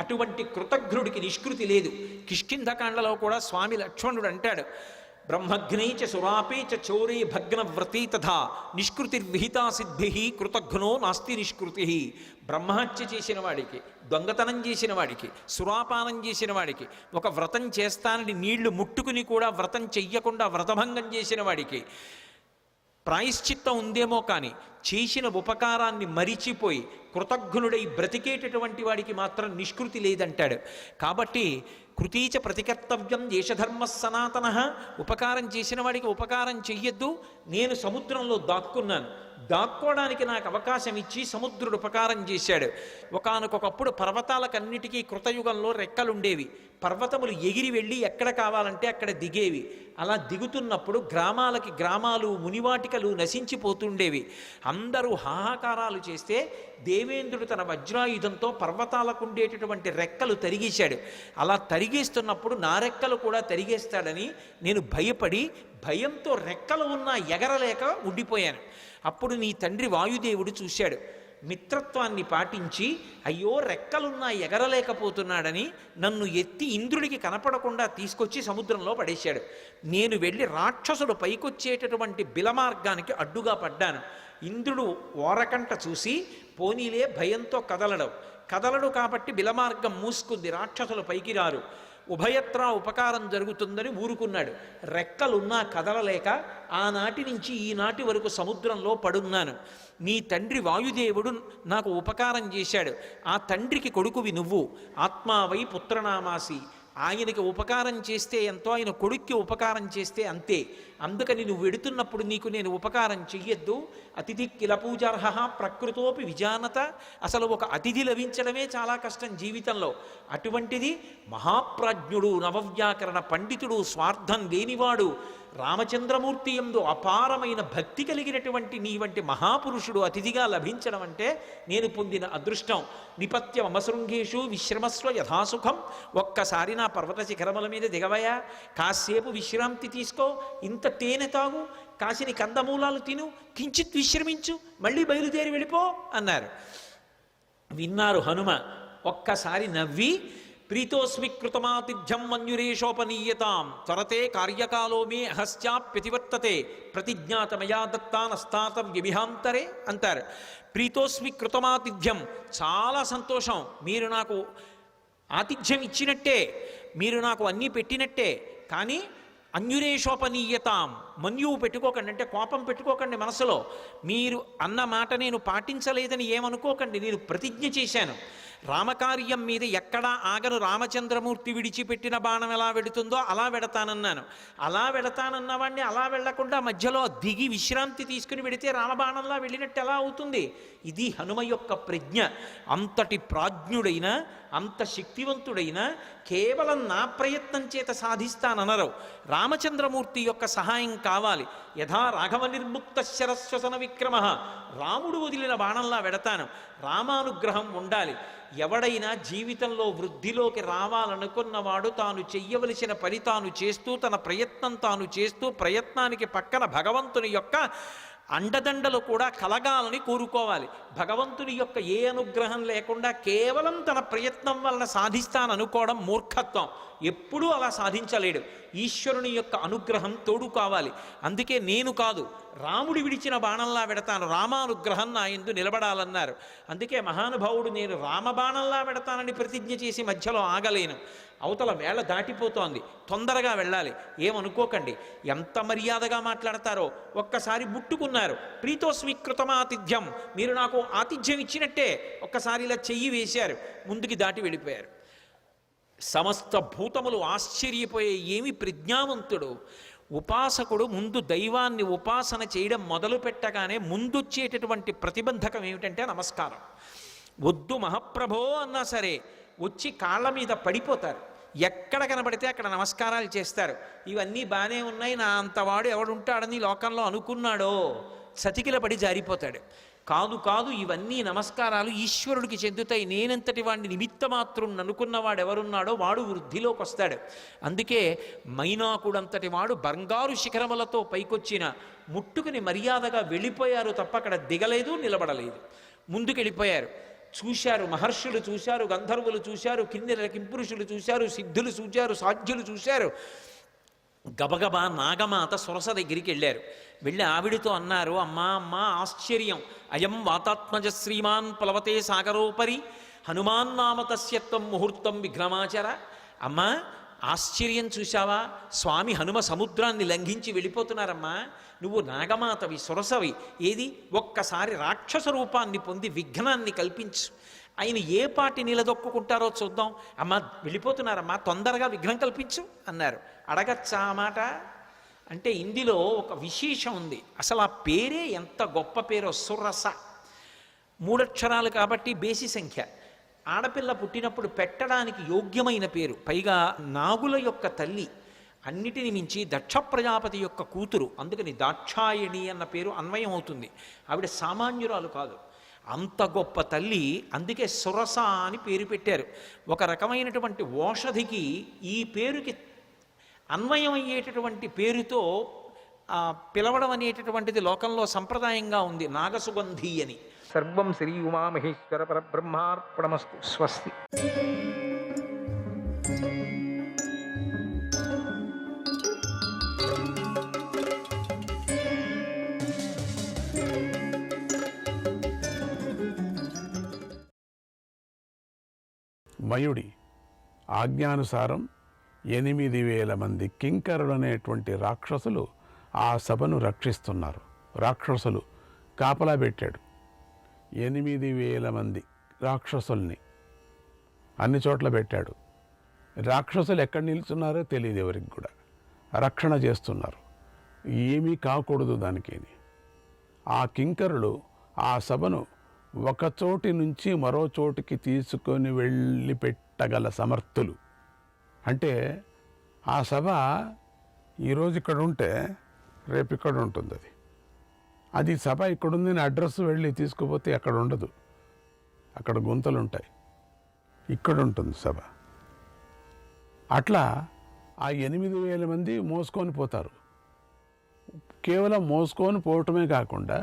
C: అటువంటి కృతఘ్నుడికి నిష్కృతి లేదు. కిష్కింధకాండలో కూడా స్వామి లక్ష్మణుడు అంటాడు, బ్రహ్మఘ్నైచ సురాపేచ చౌరే భగ్నవ్రతీ తథా నిష్కృతిర్విహితా సిద్భి కృతఘ్నో నాస్తి నిష్కృతి. బ్రహ్మహత్య చేసిన వాడికి, దొంగతనం చేసిన వాడికి, సురాపానం చేసిన వాడికి, ఒక వ్రతం చేస్తానని నీళ్లు ముట్టుకుని కూడా వ్రతం చెయ్యకుండా వ్రతభంగం చేసిన వాడికి,
I: ప్రాయశ్చిత్తం ఉందేమో కానీ చేసిన ఉపకారాన్ని మరిచిపోయి కృతజ్ఞుడై బ్రతికేటటువంటి వాడికి మాత్రం నిష్కృతి లేదంటాడు. కాబట్టి కృతీచ ప్రతికర్తవ్యం దేశధర్మ సనాతన, ఉపకారం చేసిన వాడికి ఉపకారం చెయ్యొద్దు. నేను సముద్రంలో దాక్కున్నాను, దాక్కోవడానికి నాకు అవకాశం ఇచ్చి సముద్రుడు ఉపకారం చేశాడు. ఒకానొకప్పుడు పర్వతాలకన్నిటికీ కృతయుగంలో రెక్కలుండేవి. పర్వతములు ఎగిరి వెళ్ళి ఎక్కడ కావాలంటే అక్కడ దిగేవి. అలా దిగుతున్నప్పుడు గ్రామాలకి గ్రామాలు మునివాటికలు నశించిపోతుండేవి. అందరూ హాహాకారాలు చేస్తే దేవేంద్రుడు తన వజ్రాయుధంతో పర్వతాలకు ఉండేటటువంటి రెక్కలు తరిగేశాడు. అలా తరిగేస్తున్నప్పుడు నా రెక్కలు కూడా తరిగేస్తాడని నేను భయపడి భయంతో రెక్కలు ఉన్నా ఎగరలేక ఉండిపోయాను. అప్పుడు నీ తండ్రి వాయుదేవుడు చూశాడు. మిత్రత్వాన్ని పాటించి అయ్యో రెక్కలున్నా ఎగరలేకపోతున్నాడని నన్ను ఎత్తి ఇంద్రుడికి కనపడకుండా తీసుకొచ్చి సముద్రంలో పడేశాడు. నేను వెళ్ళి రాక్షసుడు పైకొచ్చేటటువంటి బిలమార్గానికి అడ్డుగా పడ్డాను. ఇంద్రుడు ఓరకంట చూసి పోనీలే భయంతో కదలడు కాబట్టి బిలమార్గం మూసుకుంది, రాక్షసులు పైకి రారు, ఉభయత్రా ఉపకారం జరుగుతుందని ఊరుకున్నాడు. రెక్కలున్నా కదలలేక ఆనాటి నుంచి ఈనాటి వరకు సముద్రంలో పడున్నాను. నీ తండ్రి వాయుదేవుడు నాకు ఉపకారం చేశాడు. ఆ తండ్రికి కొడుకువి నువ్వు, ఆత్మావై పుత్రనామాసి. ఆయనకి ఉపకారం చేస్తే ఎంతో, ఆయన కొడుక్కి ఉపకారం చేస్తే అంతే. అందుకని నువ్వు వెడుతున్నప్పుడు నీకు నేను ఉపకారం చెయ్యొద్దు. అతిథి కిల పూజార్హ ప్రకృతోపి విజానత. అసలు ఒక అతిథి లభించడమే చాలా కష్టం జీవితంలో. అటువంటిది మహాప్రాజ్ఞుడు, నవవ్యాకరణ పండితుడు, స్వార్థం లేనివాడు, రామచంద్రమూర్తి యందు అపారమైన భక్తి కలిగినటువంటి నీ వంటి మహాపురుషుడు అతిథిగా లభించడం అంటే నేను పొందిన అదృష్టం. నిపత్య మమశృంగేషు విశ్రమస్వ యథాసుఖం. ఒక్కసారి నా పర్వత శిఖరముల మీద దిగవయా, కాసేపు విశ్రాంతి తీసుకో, ఇంత తేనె తాగు, కాసిని కందమూలాలు తిను, కించిత్ విశ్రమించు, మళ్ళీ బయలుదేరి వెళ్ళిపో అన్నారు. విన్నారు హనుమ. ఒక్కసారి నవ్వి ప్రీతోస్మి కృతమాతిథ్యం మన్యురేషోపనీయతాం త్వరతే కార్యకాలో మే అహశ్చాప్యతివర్తతే ప్రతిజ్ఞాతమయా దత్తానస్తాతవ్యభిహాంతరే అంటారు. ప్రీతోస్మి కృతమాతిథ్యం, చాలా సంతోషం, మీరు నాకు ఆతిథ్యం ఇచ్చినట్టే, మీరు నాకు అన్నీ పెట్టినట్టే. కానీ అన్యురేషోపనీయతాం, మన్యువు పెట్టుకోకండి, అంటే కోపం పెట్టుకోకండి మనసులో. మీరు అన్న మాట నేను పాటించలేదని ఏమనుకోకండి. నేను ప్రతిజ్ఞ చేశాను, రామకార్యం మీద ఎక్కడా ఆగను. రామచంద్రమూర్తి విడిచిపెట్టిన బాణం ఎలా వెడుతుందో అలా వెడతానన్నాను. అలా వెడతానన్నవాడిని అలా వెళ్లకుండా మధ్యలో దిగి విశ్రాంతి తీసుకుని వెడితే రామబాణంలా వెళ్ళినట్టు ఎలా అవుతుంది? ఇది హనుమ యొక్క ప్రజ్ఞ. అంతటి ప్రాజ్ఞుడైన, అంత శక్తివంతుడైన కేవలం నా ప్రయత్నం చేత సాధిస్తాననరు. రామచంద్రమూర్తి యొక్క సహాయం కావాలి. యథా రాఘవ నిర్ముక్త శరస్వసన విక్రమ, రాముడు వదిలిన బాణంలా వెడతాను. రామానుగ్రహం ఉండాలి. ఎవడైనా జీవితంలో వృద్ధిలోకి రావాలనుకున్నవాడు తాను చెయ్యవలసిన పని తాను చేస్తూ, తన ప్రయత్నం తాను చేస్తూ, ప్రయత్నానికి పక్కన భగవంతుని యొక్క అండదండలు కూడా కలగాలని కోరుకోవాలి. భగవంతుని యొక్క ఏ అనుగ్రహం లేకుండా కేవలం తన ప్రయత్నం వలన సాధిస్తాననుకోవడం మూర్ఖత్వం. ఎప్పుడూ అలా సాధించలేడు. ఈశ్వరుని యొక్క అనుగ్రహం తోడు కావాలి. అందుకే నేను కాదు, రాముడి విడిచిన బాణంలా వెడతాను, రామానుగ్రహం నా యందు నిలబడాలన్నారు. అందుకే మహానుభావుడు నేను రామబాణంలా వెడతానని ప్రతిజ్ఞ చేసి మధ్యలో ఆగలేను. అవతల వేళ దాటిపోతోంది, తొందరగా వెళ్ళాలి. ఏమనుకోకండి, ఎంత మర్యాదగా మాట్లాడతారో. ఒక్కసారి ముట్టుకున్నారు. ప్రీతోస్మి కృతమాతిథ్యం, మీరు నాకు ఆతిథ్యం ఇచ్చినట్టే. ఒక్కసారి ఇలా చెయ్యి వేశారు, ముందుకి దాటి వెళ్ళిపోయారు. సమస్త భూతములు ఆశ్చర్యపోయే, ఏమి ప్రజ్ఞావంతుడు! ఉపాసకుడు ముందు దైవాన్ని ఉపాసన చేయడం మొదలు పెట్టగానే ముందొచ్చేటటువంటి ప్రతిబంధకం ఏమిటంటే నమస్కారం. వద్దు మహాప్రభో అన్నా సరే వచ్చి కాళ్ళ మీద పడిపోతారు. ఎక్కడ కనబడితే అక్కడ నమస్కారాలు చేస్తారు. ఇవన్నీ బాగానే ఉన్నాయి, నా అంతవాడు ఎవడుంటాడని లోకంలో అనుకున్నాడో సతికిల పడి జారిపోతాడు. కాదు కాదు, ఇవన్నీ నమస్కారాలు ఈశ్వరుడికి చెందుతాయి. నేనంతటి వాడిని నిమిత్తమాత్రం అనుకున్నవాడు ఎవరున్నాడో వాడు వృద్ధిలోకి వస్తాడు. అందుకే మైనాకుడంతటి వాడు బంగారు శిఖరములతో పైకొచ్చిన ముట్టుకుని మర్యాదగా వెళ్ళిపోయారు తప్ప అక్కడ దిగలేదు, నిలబడలేదు. ముందుకెళ్ళిపోయారు. చూశారు, మహర్షులు చూశారు, గంధర్వులు చూశారు, కిన్నెర కింపురుషులు చూశారు, సిద్ధులు చూశారు, సాధ్యులు చూశారు. గబగబా నాగమాత సొరస దగ్గరికి వెళ్ళారు. వెళ్ళి ఆవిడితో అన్నారు, అమ్మా అమ్మా ఆశ్చర్యం, అయం వాతాత్మజ శ్రీమాన్ ప్లవతే సాగరోపరి హనుమాన్ నామ తస్యత్వం ముహూర్తం విఘ్నమాచర. అమ్మా, ఆశ్చర్యం చూశావా, స్వామి హనుమ సముద్రాన్ని లంఘించి వెళ్ళిపోతున్నారమ్మా, నువ్వు నాగమాతవి, సురసవి, ఏది ఒక్కసారి రాక్షస రూపాన్ని పొంది విఘ్నాన్ని కల్పించు. ఆయన ఏ పాటి నిలదొక్కుంటారో చూద్దాం. అమ్మ వెళ్ళిపోతున్నారమ్మా, తొందరగా విఘ్నం కల్పించు అన్నారు. అడగచ్చా ఆ మాట? అంటే ఇందులో ఒక విశేషం ఉంది. అసలు ఆ పేరే ఎంత గొప్ప పేరో, సురస. 3 అక్షరాలు కాబట్టి బేసి సంఖ్య. ఆడపిల్ల పుట్టినప్పుడు పెట్టడానికి యోగ్యమైన పేరు. పైగా నాగుల యొక్క తల్లి, అన్నిటిని మించి దక్ష ప్రజాపతి యొక్క కూతురు, అందుకని దాక్షాయణి అన్న పేరు అన్వయం అవుతుంది. ఆవిడ సామాన్యురాలు కాదు, అంత గొప్ప తల్లి. అందుకే సురస అని పేరు పెట్టారు. ఒక రకమైనటువంటి ఓషధికి ఈ పేరుకి అన్వయం అయ్యేటటువంటి పేరుతో పిలవడం అనేటటువంటిది లోకంలో సంప్రదాయంగా ఉంది, నాగసుగంధి అని.
J: సర్వం శ్రీ ఉమామహేశ్వర పరబ్రహ్మార్పణమస్తు. స్వస్తి.
K: మయుడి ఆజ్ఞానుసారం 8,000 మంది కింకరులు అనేటువంటి రాక్షసులు ఆ సభను రక్షిస్తున్నారు. రాక్షసులు కాపలా పెట్టాడు 8,000 మంది రాక్షసుల్ని అన్ని చోట్ల పెట్టాడు. రాక్షసులు ఎక్కడ నిలుచున్నారో తెలియదు ఎవరికి కూడా. రక్షణ చేస్తున్నారు, ఏమీ కాకూడదు దానికి. ఆ కింకరులు ఆ సభను ఒక చోటి నుంచి మరో చోటికి తీసుకొని వెళ్ళి పెట్టగల సమర్థులు. అంటే ఆ సభ ఈరోజు ఇక్కడ ఉంటే రేపు ఇక్కడ ఉంటుంది. అది సభ ఇక్కడుందని అడ్రస్ వెళ్ళి తీసుకుపోతే అక్కడ ఉండదు, అక్కడ గుంతలు ఉంటాయి, ఇక్కడ ఉంటుంది సభ. అట్లా ఆ 8,000 మంది మోసుకొని పోతారు. కేవలం మోసుకొని పోవటమే కాకుండా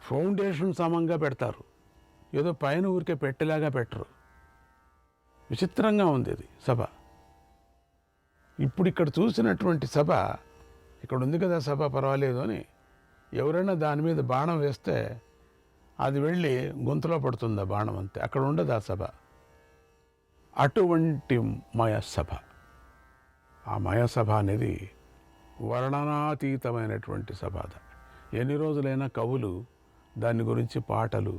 K: ఫౌండేషన్ సమంగా పెడతారు, ఏదో పైన ఊరికే పెట్టేలాగా పెట్టరు. విచిత్రంగా ఉంది అది సభ. ఇప్పుడు ఇక్కడ చూసినటువంటి సభ, ఇక్కడ ఉంది కదా సభ, పర్వాలేదు అని ఎవరైనా దాని మీద బాణం వేస్తే అది వెళ్ళి గొంతులో పడుతుంది ఆ బాణం, అంతే. అక్కడ ఉండదు ఆ సభ. అటువంటి మయసభ. ఆ మయసభ అనేది వర్ణనాతీతమైనటువంటి సభ. ఎన్ని రోజులైనా కవులు దాని గురించి పాటలు,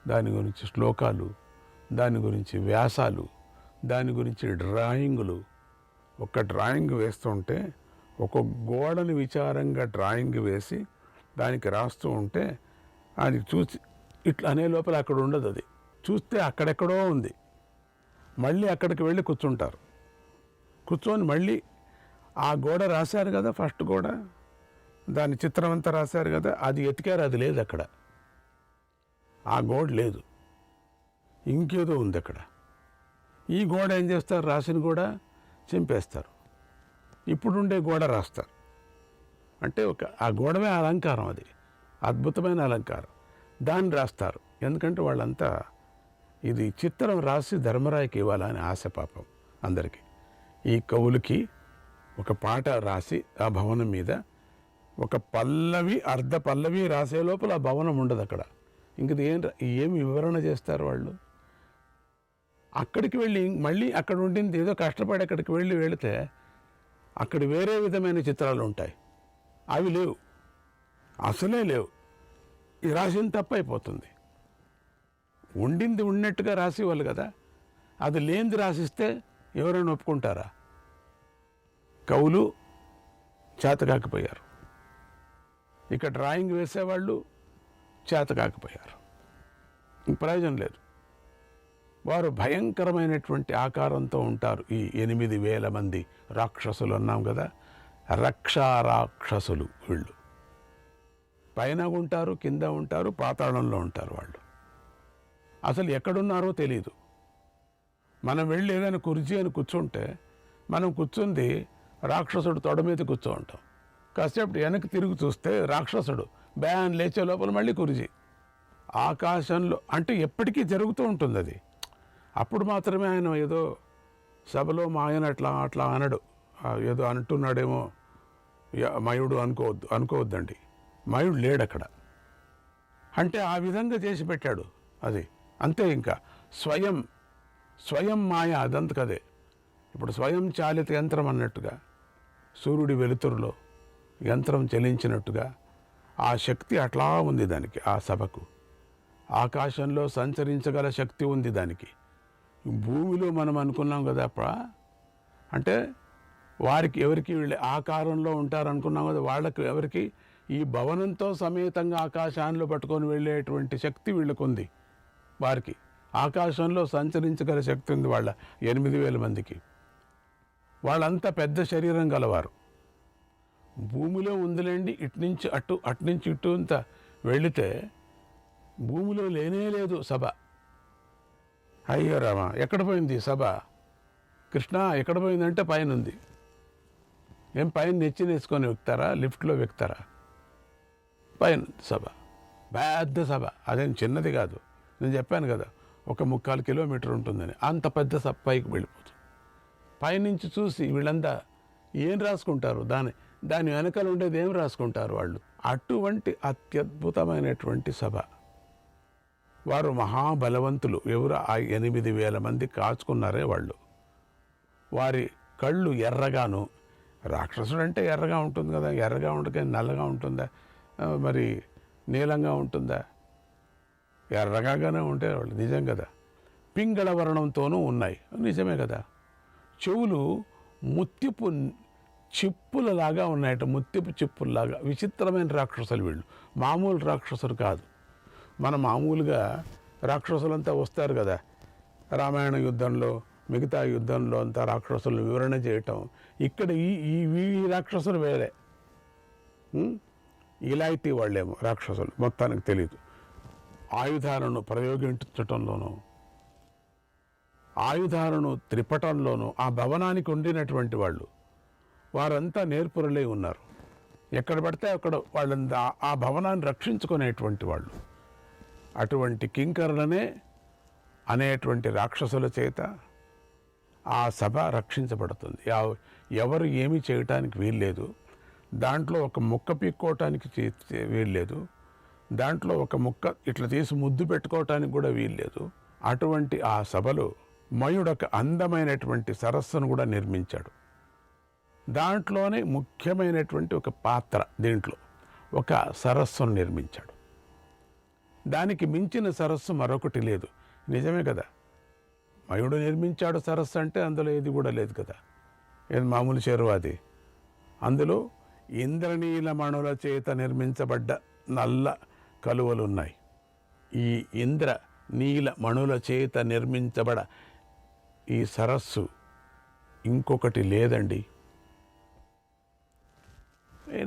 K: దాని గురించి శ్లోకాలు, దాని గురించి వ్యాసాలు, దాని గురించి డ్రాయింగులు. ఒక డ్రాయింగ్ వేస్తుంటే ఒక గోడని విచారంగా డ్రాయింగ్ వేసి దానికి రాస్తూ ఉంటే అది చూసి ఇట్లా అనే లోపల అక్కడ ఉండదు. అది చూస్తే అక్కడెక్కడో ఉంది. మళ్ళీ అక్కడికి వెళ్ళి కూర్చుంటారు. కూర్చొని మళ్ళీ ఆ గోడ రాశారు కదా, ఫస్ట్ గోడ, దాని చిత్రం అంతా రాశారు కదా, అది ఎతికారు, అది లేదు అక్కడ. ఆ గోడ లేదు, ఇంకేదో ఉంది అక్కడ. ఈ గోడ ఏం చేస్తారు, రాసిన గోడ చింపేస్తారు, ఇప్పుడుండే గోడ రాస్తారు. అంటే ఆ గోడమే అలంకారం, అది అద్భుతమైన అలంకారం, దాన్ని రాస్తారు. ఎందుకంటే వాళ్ళంతా ఇది చిత్రం రాసి ధర్మరాయికి ఇవ్వాలని ఆశ పాపం అందరికీ. ఈ కవులకి ఒక పాట రాసి ఆ భవనం మీద ఒక పల్లవి, అర్ధ పల్లవి రాసే లోపల ఆ భవనం ఉండదు అక్కడ. ఇంక ఏమి వివరణ చేస్తారు వాళ్ళు? అక్కడికి వెళ్ళి మళ్ళీ అక్కడ ఉండింది ఏదో కష్టపడి అక్కడికి వెళితే అక్కడ వేరే విధమైన చిత్రాలు ఉంటాయి, అవి లేవు, అసలే లేవు. ఈ రాసిన తప్పైపోతుంది. ఉండింది ఉన్నట్టుగా రాసేవాళ్ళు కదా, అది లేనిది రాసిస్తే ఎవరైనా ఒప్పుకుంటారా? కవులు చేతకాకపోయారు, ఇక డ్రాయింగ్ వేసేవాళ్ళు చేతకాకపోయారు, ప్రయోజనం లేదు. వారు భయంకరమైనటువంటి ఆకారంతో ఉంటారు. ఈ 8,000 మంది రాక్షసులు అన్నాం కదా, రక్షారాక్షసులు వీళ్ళు. పైన ఉంటారు, కింద ఉంటారు, పాతాళంలో ఉంటారు వాళ్ళు. అసలు ఎక్కడున్నారో తెలీదు. మనం వెళ్ళి ఏదైనా కుర్చీ అని కూర్చుంటే మనం కూర్చుంది రాక్షసుడు తొడ మీద కూర్చో ఉంటాం. కాసేపు వెనక్కి తిరిగి చూస్తే రాక్షసుడు బ్యాన్ లేచే లోపల మళ్ళీ కుర్చీ. ఆకాశంలో అంటే ఎప్పటికీ జరుగుతూ ఉంటుంది అది. అప్పుడు మాత్రమే ఆయన ఏదో సభలో మా ఆయన అట్లా అనడు, ఏదో అంటున్నాడేమో మయుడు అనుకోవద్దండి. మయుడు లేడు అక్కడ. అంటే ఆ విధంగా చేసి పెట్టాడు అది, అంతే. ఇంకా స్వయం మాయ అదంతకదే. ఇప్పుడు స్వయం చాలిత యంత్రం అన్నట్టుగా సూర్యుడి వెలుతురులో యంత్రం చలించినట్టుగా ఆ శక్తి అట్లా ఉంది దానికి, ఆ సభకు. ఆకాశంలో సంచరించగల శక్తి ఉంది దానికి. భూమిలో మనం అనుకున్నాం కదా అంటే వారికి ఎవరికి వీళ్ళు ఆకారంలో ఉంటారనుకున్నాం కదా, వాళ్ళకి ఎవరికి ఈ భవనంతో సమేతంగా ఆకాశాన్ని పట్టుకొని వెళ్ళేటువంటి శక్తి వీళ్ళకు ఉంది. వారికి ఆకాశంలో సంచరించగల శక్తి ఉంది వాళ్ళ 8,000 మందికి. వాళ్ళంతా పెద్ద శరీరం గలవారు. భూమిలో ఉందిలేండి, ఇటునుంచి అటు అటునుంచి ఇటు అంతా వెళితే భూమిలో లేనే లేదు సభ. అయ్యో రామ, ఎక్కడ పోయింది సభ? కృష్ణ ఎక్కడ పోయిందంటే పైన ఉంది. ఏం పైన నెచ్చినేసుకొని ఎక్కుతారా? లిఫ్ట్లో ఎక్కుతారా? పైన సభ, పెద్ద సభ. అదేం చిన్నది కాదు. నేను చెప్పాను కదా 1.25 కిలోమీటర్ ఉంటుందని. అంత పెద్ద సభ పైకి వెళ్ళిపోతుంది. పైనుంచి చూసి వీళ్ళంతా ఏం రాసుకుంటారు? దాని వెనకాల ఉండేది ఏం రాసుకుంటారు వాళ్ళు? అటువంటి అత్యద్భుతమైనటువంటి సభ. వారు మహాబలవంతులు. ఎవరు? ఆ 8,000 మంది కాచుకున్నారే వాళ్ళు. వారి కళ్ళు ఎర్రగాను, రాక్షసుడు అంటే ఎర్రగా ఉంటుంది కదా, ఎర్రగా ఉండక నల్లగా ఉంటుందా, మరి నీలంగా ఉంటుందా? ఎర్రగానే ఉంటే వాళ్ళు నిజం కదా. పింగళ వర్ణంతోనూ ఉన్నాయి, నిజమే కదా. చెవులు ముత్యపు చిప్పులలాగా ఉన్నాయట, ముత్యపు చిప్పుల్లాగా. విచిత్రమైన రాక్షసులు వీళ్ళు, మామూలు రాక్షసులు కాదు. మన మామూలుగా రాక్షసులంతా వస్తారు కదా రామాయణ యుద్ధంలో, మిగతా యుద్ధంలో అంతా రాక్షసులను వివరణ చేయటం. ఇక్కడ ఈ రాక్షసులు వేరే, ఇలాయితీ వాళ్ళేమో రాక్షసులు, మొత్తానికి తెలియదు. ఆయుధాలను ప్రయోగించటంలోనూ, ఆయుధాలను త్రిపటంలోనూ ఆ భవనానికి ఉండినటువంటి వాళ్ళు వారంతా నేర్పురలై ఉన్నారు. ఎక్కడ పడితే అక్కడ వాళ్ళంతా ఆ భవనాన్ని రక్షించుకునేటువంటి వాళ్ళు. అటువంటి కింకరులనే అనేటువంటి రాక్షసుల చేత ఆ సభ రక్షించబడుతుంది. ఎవరు ఏమీ చేయటానికి వీల్లేదు. దాంట్లో ఒక ముక్క పీక్కోవటానికి వీల్లేదు. దాంట్లో ఒక ముక్క ఇట్లా తీసి ముద్దు పెట్టుకోవటానికి కూడా వీల్లేదు. అటువంటి ఆ సభలో మయుడొక అందమైనటువంటి సరస్సును కూడా నిర్మించాడు. దాంట్లోనే ముఖ్యమైనటువంటి ఒక పాత్ర, దీంట్లో ఒక సరస్సును నిర్మించాడు. దానికి మించిన సరస్సు మరొకటి లేదు. నిజమే కదా. మయుడు నిర్మించాడు సరస్సు అంటే అందులో ఏది కూడా లేదు కదా. ఏది మామూలు చెరువు అది. అందులో ఇంద్రనీలమణుల చేత నిర్మించబడ్డ నల్ల కలువలు ఉన్నాయి. ఈ ఇంద్రనీల మణుల చేత నిర్మించబడ ఈ సరస్సు ఇంకొకటి లేదండి.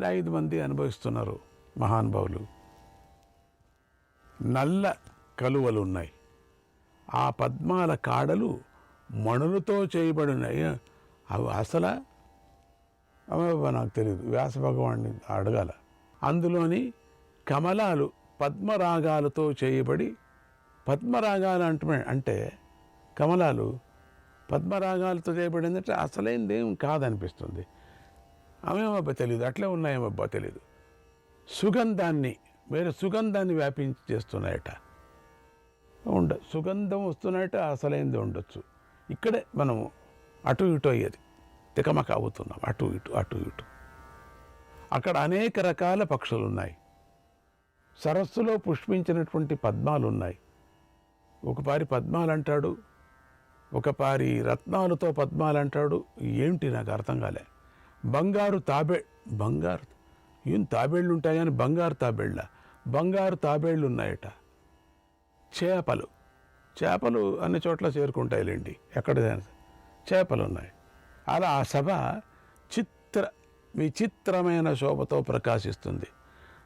K: 5 మంది అనుభవిస్తున్నారు మహానుభావులు. నల్ల కలువలు ఉన్నాయి. ఆ పద్మాల కాడలు మణులతో చేయబడినాయి. అవి అసలు నాకు తెలియదు, వ్యాస భగవాన్ని అడగాల. అందులోని కమలాలు పద్మరాగాలతో చేయబడి, పద్మరాగాలు అంటే కమలాలు పద్మరాగాలతో చేయబడిందంటే అసలైందేం కాదనిపిస్తుంది. అవేమబ్బా తెలియదు, అట్లే ఉన్నాయేమబ్బా తెలియదు. సుగంధాన్ని, వేరే సుగంధాన్ని వ్యాపించి చేస్తున్నాయట. సుగంధం వస్తున్నాయట, అసలైంది ఉండొచ్చు. ఇక్కడే మనం అటు ఇటు అయ్యేది, తికమక అవుతున్నాం, అటు ఇటు అటు ఇటు. అక్కడ అనేక రకాల పక్షులు ఉన్నాయి. సరస్సులో పుష్పించినటువంటి పద్మాలు ఉన్నాయి. ఒక పారి పద్మాలు అంటాడు, ఒక పారి రత్నాలతో పద్మాలు అంటాడు. ఏంటి నాకు అర్థం కాలే. బంగారు ఏం తాబేళ్ళు ఉంటాయి కానీ బంగారు తాబేళ్ళ? బంగారు తాబేళ్ళు ఉన్నాయట. చేపలు అన్ని చోట్ల చేరుకుంటాయిలేండి, ఎక్కడ చేపలు ఉన్నాయి. అలా ఆ సభ విచిత్రమైన శోభతో ప్రకాశిస్తుంది.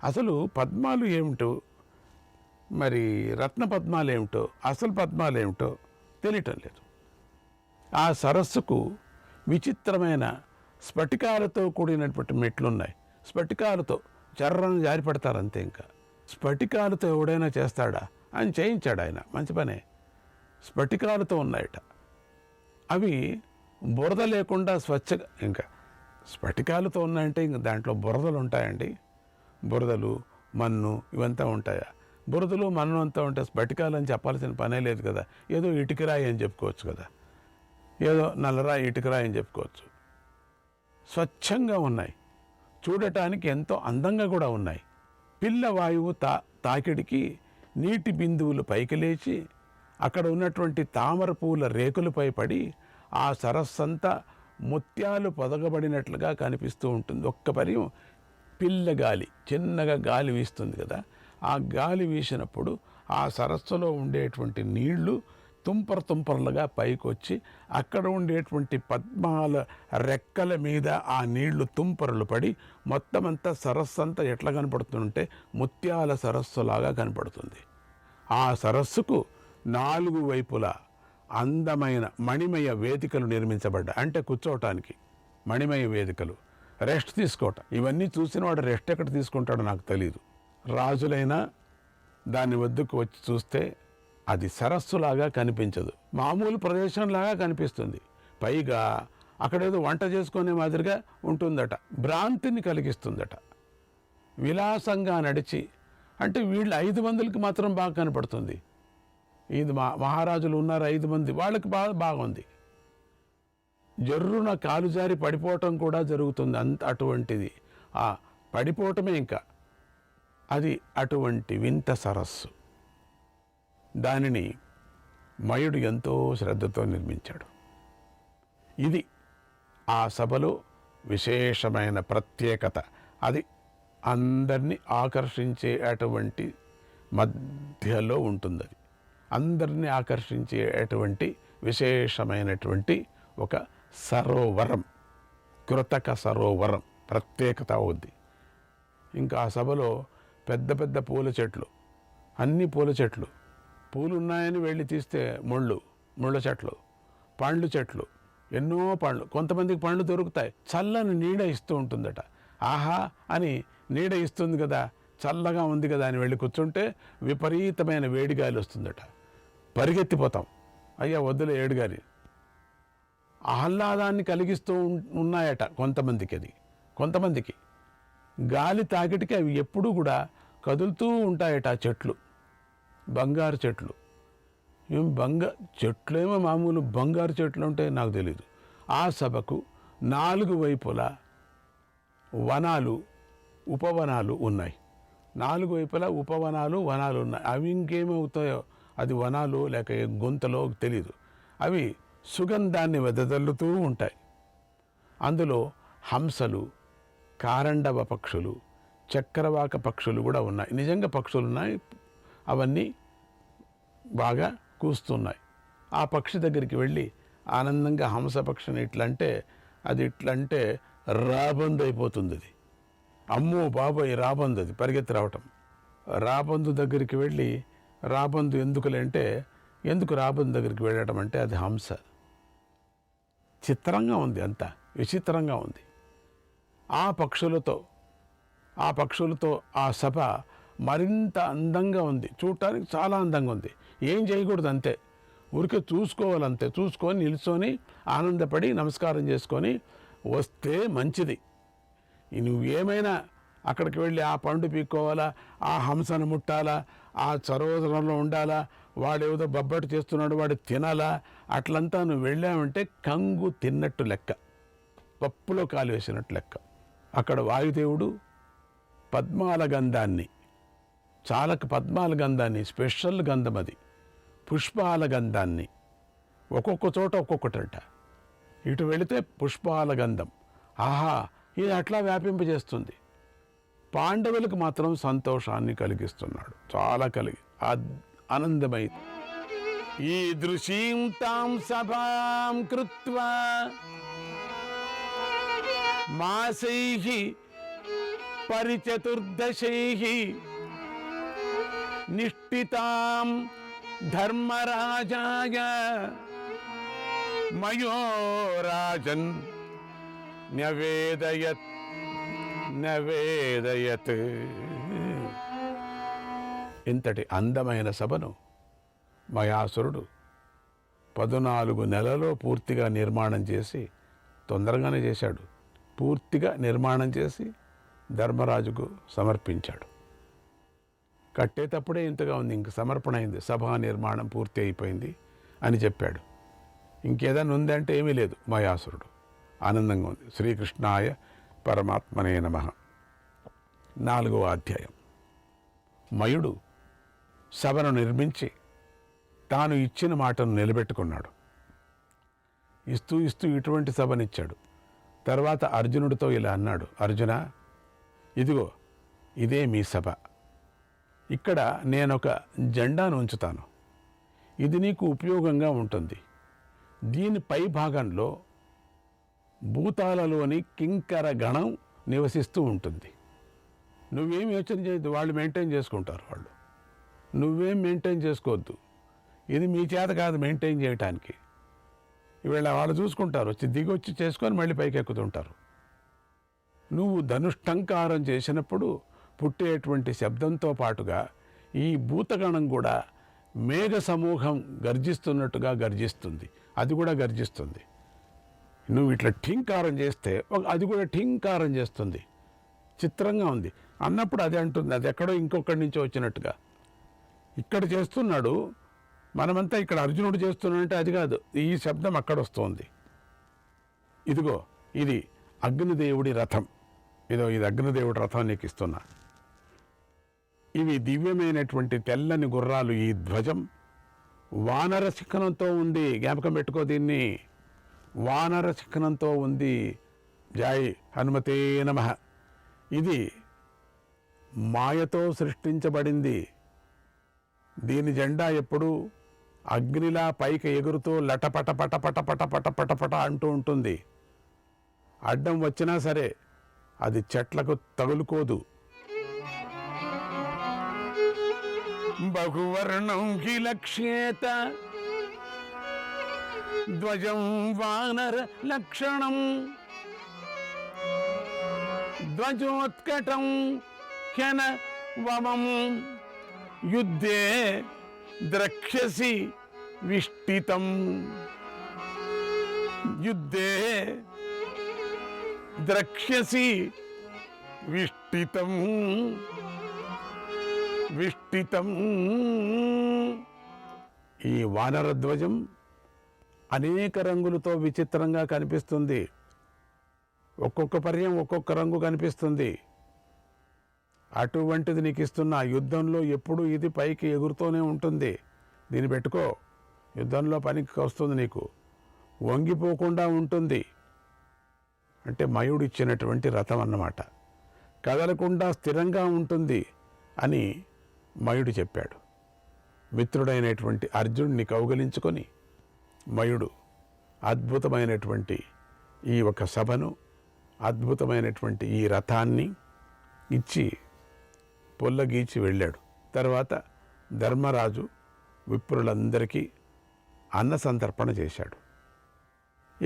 K: అసలు పద్మాలు ఏమిటో, మరి రత్న పద్మాలు ఏమిటో, అసలు పద్మాలు ఏమిటో తెలియటం లేదు. ఆ సరస్సుకు విచిత్రమైన స్ఫటికాలతో కూడినటువంటి మెట్లున్నాయి. స్ఫటికాలతో చర్రను జారి పడతారు అంతే. ఇంకా స్ఫటికాలతో ఎవడైనా చేస్తాడా? ఆయన చేయించాడు, ఆయన మంచి పనే. స్ఫటికాలతో ఉన్నాయట. అవి బురద లేకుండా స్వచ్ఛగా, ఇంకా స్ఫటికాలతో ఉన్నాయంటే ఇంక దాంట్లో బురదలు ఉంటాయండి. బురదలు, మన్ను ఇవంతా ఉంటాయా? బురదలు మన్ను అంతా ఉంటాయి. స్ఫటికాలు అని చెప్పాల్సిన పనే లేదు కదా. ఏదో ఇటుకరాయి అని చెప్పుకోవచ్చు కదా. ఏదో నల్లరాయి ఇటుకరాయి అని చెప్పుకోవచ్చు. స్వచ్ఛంగా ఉన్నాయి, చూడటానికి ఎంతో అందంగా కూడా ఉన్నాయి. పిల్ల వాయువు తాకిడికి నీటి బిందువులు పైకి లేచి అక్కడ ఉన్నటువంటి తామర పూల రేకులపై పడి ఆ సరస్సంతా ముత్యాలు పొదగబడినట్లుగా కనిపిస్తూ ఉంటుంది. ఒక్క పరియం పిల్ల గాలి, చిన్నగా గాలి వీస్తుంది కదా, ఆ గాలి వీసినప్పుడు ఆ సరస్సులో ఉండేటువంటి నీళ్లు తుంపరలుగా పైకి వచ్చి అక్కడ ఉండేటువంటి పద్మాల రెక్కల మీద ఆ నీళ్లు తుంపరలు పడి మొత్తం అంతా సరస్సు అంతా ఎట్లా కనపడుతుంటే ముత్యాల సరస్సులాగా కనపడుతుంది. ఆ సరస్సుకు 4 వైపులా అందమైన మణిమయ వేదికలు నిర్మించబడ్డాయి. అంటే కూర్చోవటానికి మణిమయ వేదికలు, రెస్ట్ తీసుకోవటం. ఇవన్నీ చూసిన వాడు రెస్ట్ ఎక్కడ తీసుకుంటాడో నాకు తెలియదు. రాజులైనా దాని వద్దకు వచ్చి చూస్తే అది సరస్సులాగా కనిపించదు, మామూలు ప్రదేశంలాగా కనిపిస్తుంది. పైగా అక్కడేదో వంట చేసుకునే మాదిరిగా ఉంటుందట, భ్రాంతిని కలిగిస్తుందట. విలాసంగా నడిచి అంటే వీళ్ళు 5 మందికి మాత్రం బాగా కనపడుతుంది. ఇది మహారాజులు ఉన్నారు 5 మంది, వాళ్ళకి బాగుంది. జర్రున కాలు జారి పడిపోవటం కూడా జరుగుతుంది. అటువంటిది ఆ పడిపోవటమే ఇంకా. అది అటువంటి వింత సరస్సు. దానిని మయుడు ఎంతో శ్రద్ధతో నిర్మించాడు. ఇది ఆ సభలో విశేషమైన ప్రత్యేకత. అది అందరినీ ఆకర్షించే అటువంటి మధ్యలో ఉంటుంది. అది అందరినీ ఆకర్షించే అటువంటి విశేషమైనటువంటి ఒక సరోవరం, కృతక సరోవరం ప్రత్యేకత అవుద్ది. ఇంకా ఆ సభలో పెద్ద పెద్ద పూల చెట్లు, అన్ని పూల చెట్లు, పూలు ఉన్నాయని వెళ్ళి తీస్తే ముళ్ళ చెట్లు, పండ్లు చెట్లు, ఎన్నో పండ్లు. కొంతమందికి పండ్లు దొరుకుతాయి, చల్లని నీడ ఇస్తూ ఉంటుందట. ఆహా అని నీడ ఇస్తుంది కదా, చల్లగా ఉంది కదా అని వెళ్ళి కూర్చుంటే విపరీతమైన వేడిగాలి వస్తుందట. పరిగెత్తిపోతాం, అయ్యా వద్దులే ఏడుగాలి. ఆహ్లాదాన్ని కలిగిస్తూ ఉన్నాయట కొంతమందికి. అది కొంతమందికి గాలి తాకిటికి అవి ఎప్పుడూ కూడా కదులుతూ ఉంటాయట. చెట్లు, బంగారు చెట్లు. చెట్లేమో మామూలు బంగారు చెట్లు ఉంటాయి నాకు తెలీదు. ఆ సభకు 4 వైపులా వనాలు, ఉపవనాలు ఉన్నాయి. 4 వైపులా ఉపవనాలు, వనాలు ఉన్నాయి. అవి ఇంకేమవుతాయో, అది వనాలు లేక గుంతలో తెలీదు. అవి సుగంధాన్ని వెదజల్లుతూ ఉంటాయి. అందులో హంసలు, కారండవ పక్షులు, చక్రవాక పక్షులు కూడా ఉన్నాయి. నిజంగా పక్షులు ఉన్నాయి, అవన్నీ బాగా కూస్తున్నాయి. ఆ పక్షి దగ్గరికి వెళ్ళి ఆనందంగా హంస పక్షిని ఇట్లంటే అది ఇట్లంటే రాబందు అయిపోతుంది. అది అమ్మో బాబాయ్ రాబందు, అది పరిగెత్తి రావటం. రాబందు దగ్గరికి వెళ్ళి, రాబందు ఎందుకులేంటే, ఎందుకు రాబందు దగ్గరికి వెళ్ళటం అంటే అది హంస. చిత్రంగా ఉంది, అంతా విచిత్రంగా ఉంది. ఆ పక్షులతో ఆ సభ మరింత అందంగా ఉంది. చూడటానికి చాలా అందంగా ఉంది. ఏం చేయకూడదు, అంతే ఊరికే చూసుకోవాలంతే. చూసుకొని నిల్చొని ఆనందపడి నమస్కారం చేసుకొని వస్తే మంచిది. నువ్వేమైనా అక్కడికి వెళ్ళి ఆ పండు పీక్కోవాలా, ఆ హంసను ముట్టాలా, ఆ సరోవరంలో ఉండాలా, వాడేదో బొబ్బట్టు చేస్తున్నాడు వాడు తినాలా, అట్లంతా నువ్వు వెళ్ళావంటే కంగు తిన్నట్టు లెక్క, పప్పులో కాలు వేసినట్టు లెక్క. అక్కడ వాయుదేవుడు పద్మాల గంధాన్ని, పద్మాల గంధాన్ని, స్పెషల్ గంధం అది, పుష్పాల గంధాన్ని, ఒక్కొక్క చోట ఒక్కొక్కటంట. ఇటు వెళితే పుష్పాల గంధం, ఆహా ఇది అట్లా వ్యాపింపజేస్తుంది. పాండవులకు మాత్రం సంతోషాన్ని కలిగిస్తున్నాడు, చాలా ఆనందమై. ఈ దృశీం తాం సభాం కృత్వా మాసైః పరిచతుర్దశైః నిష్ఠితాం ధర్మరాజాయ మయో రాజన్ న్యవేదయత్. ఇంతటి అందమైన సభను మయాసురుడు 14 నెలలో పూర్తిగా నిర్మాణం చేసి, తొందరగానే చేశాడు, పూర్తిగా నిర్మాణం చేసి ధర్మరాజుకు సమర్పించాడు. కట్టేటప్పుడే ఇంతగా ఉంది, ఇంక సమర్పణ అయింది, సభా నిర్మాణం పూర్తి అయిపోయింది అని చెప్పాడు. ఇంకేదైనా ఉందంటే ఏమీ లేదు. మాయాసురుడు ఆనందంగా ఉంది. శ్రీకృష్ణాయ పరమాత్మనే నమః. 4వ అధ్యాయం. మయుడు సభను నిర్మించి తాను ఇచ్చిన మాటను నిలబెట్టుకున్నాడు. ఇస్తూ ఇటువంటి సభనిచ్చాడు. తర్వాత అర్జునుడితో ఇలా అన్నాడు, అర్జున, ఇదిగో ఇదే మీ సభ. ఇక్కడ నేనొక జెండాను ఉంచుతాను. ఇది నీకు ఉపయోగంగా ఉంటుంది. దీని పై భాగంలో భూతాలలోని కింకర గణం నివసిస్తూ ఉంటుంది. నువ్వేం యోచన చేయొద్దు, వాళ్ళు మెయింటైన్ చేసుకుంటారు. వాళ్ళు నువ్వేం మెయింటైన్ చేసుకోవద్దు. ఇది మీ చేత కాదు మెయింటైన్ చేయటానికి. ఇవాళ వాళ్ళు చూసుకుంటారు, వచ్చి దిగొచ్చి చేసుకొని మళ్ళీ పైకి ఎక్కుతుంటారు. నువ్వు ధనుష్టంకారం చేసినప్పుడు పుట్టేటువంటి శబ్దంతో పాటుగా ఈ భూతగణం కూడా మేఘ సమూహం గర్జిస్తున్నట్టుగా గర్జిస్తుంది. అది కూడా గర్జిస్తుంది. నువ్వు ఇట్లా ఠింకారం చేస్తే అది కూడా ఠింకారం చేస్తుంది. చిత్రంగా ఉంది అన్నప్పుడు అది అంటుంది, అది ఎక్కడో ఇంకొకటి నుంచి వచ్చినట్టుగా. ఇక్కడ చేస్తున్నాడు, మనమంతా ఇక్కడ అర్జునుడు చేస్తున్నాడంటే అది కాదు, ఈ శబ్దం అక్కడ వస్తుంది. ఇదిగో ఇది అగ్నిదేవుడి రథం. ఇది అగ్నిదేవుడి రథం నీకు ఇస్తున్నా. ఇవి దివ్యమైనటువంటి తెల్లని గుర్రాలు. ఈ ధ్వజం వానర శిఖనంతో ఉంది. జ్ఞాపకం పెట్టుకో దీన్ని. వానర శిఖనంతో ఉంది. జై హనుమతే నమః. ఇది మాయతో సృష్టించబడింది. దీని జెండా ఎప్పుడు అగ్నిలా పైకి ఎగురుతూ లటపట పటపట పటపట పటపట అంటూ ఉంటుంది. అడ్డం వచ్చినా సరే అది చెట్లకు తగులుకోదు. బహువర్ణం కిలక్ష్యేత ధ్వజం వానర లక్షణం ధ్వజోత్కటం హ్యన వమం యుద్ధే ద్రక్ష్యసి విష్టితం. యుద్ధే ద్రక్ష్యసి విష్టితం. విష్టితం. ఈ వానర ధ్వజం అనేక రంగులతో విచిత్రంగా కనిపిస్తుంది. ఒక్కొక్క పర్యం ఒక్కొక్క రంగు కనిపిస్తుంది. అటువంటిది నీకు ఇస్తున్న యుద్ధంలో ఎప్పుడు ఇది పైకి ఎగురుతూనే ఉంటుంది. దీన్ని పెట్టుకో, యుద్ధంలో పనికి వస్తుంది నీకు. వంగిపోకుండా ఉంటుంది. అంటే మయుడు ఇచ్చినటువంటి రథం అన్నమాట. కదలకుండా స్థిరంగా ఉంటుంది అని మయుడు చెప్పాడు. మిత్రుడైనటువంటి అర్జునుడిని కౌగలించుకొని మయుడు అద్భుతమైనటువంటి ఈ ఒక సభను, అద్భుతమైనటువంటి ఈ రథాన్ని ఇచ్చి పొల్లగీచి వెళ్ళాడు. తర్వాత ధర్మరాజు విప్రులందరికీ అన్న సంతర్పణ చేశాడు.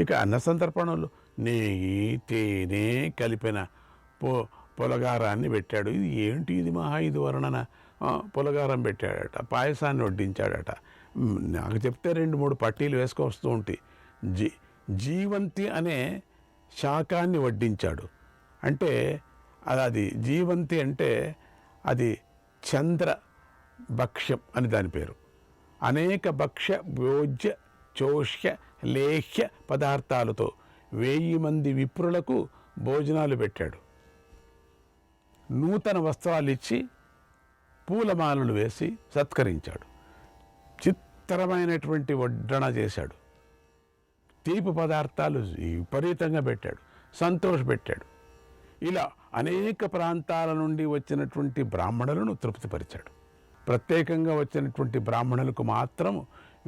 K: ఇక అన్న సంతర్పణలు నెయ్యి తేనె కలిపిన పొలగారాన్ని పెట్టాడు. ఇది ఏంటి ఇది మహా ఇది వర్ణన. పొలగారం పెట్టాడట, పాయసాన్ని వడ్డించాడట. నాకు చెప్తే 2-3 పట్టీలు వేసుకొస్తూ ఉంటాయి. జీవంతి అనే శాకాన్ని వడ్డించాడు. అంటే అది జీవంతి అంటే అది చంద్ర భక్ష్యం అని దాని పేరు. అనేక భక్ష్య భోజ్య చోష్య లేహ్య పదార్థాలతో 1000 మంది విప్రులకు భోజనాలు పెట్టాడు. నూతన వస్త్రాలు ఇచ్చి పూలమాలలు వేసి సత్కరించాడు. చిత్రమైనటువంటి వడ్డన చేశాడు. తీపి పదార్థాలు విపరీతంగా పెట్టాడు. సంతోషపెట్టాడు. ఇలా అనేక ప్రాంతాల నుండి వచ్చినటువంటి బ్రాహ్మణులను తృప్తిపరిచాడు. ప్రత్యేకంగా వచ్చినటువంటి బ్రాహ్మణులకు మాత్రం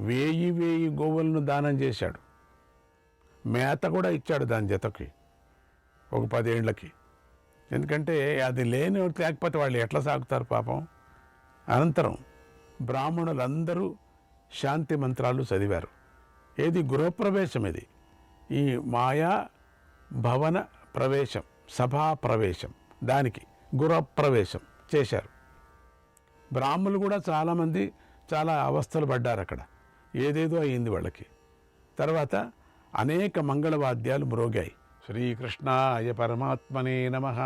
K: 1000 గోవులను దానం చేశాడు. మేత కూడా ఇచ్చాడు దాని జతకి ఒక 10 ఏళ్ళకి. ఎందుకంటే అది లేని లేకపోతే వాళ్ళు ఎట్లా సాగుతారు పాపం. అనంతరం బ్రాహ్మణులందరూ శాంతి మంత్రాలు చదివారు. ఏది గృహప్రవేశం. ఇది ఈ మాయా భవన ప్రవేశం, సభా ప్రవేశం, దానికి గృహప్రవేశం చేశారు. బ్రాహ్మణులు కూడా చాలామంది చాలా అవస్థలు పడ్డారు అక్కడ. ఏదేదో అయింది వాళ్ళకి. తర్వాత అనేక మంగళవాద్యాలు మ్రోగాయి. శ్రీకృష్ణాయ పరమాత్మనే నమః.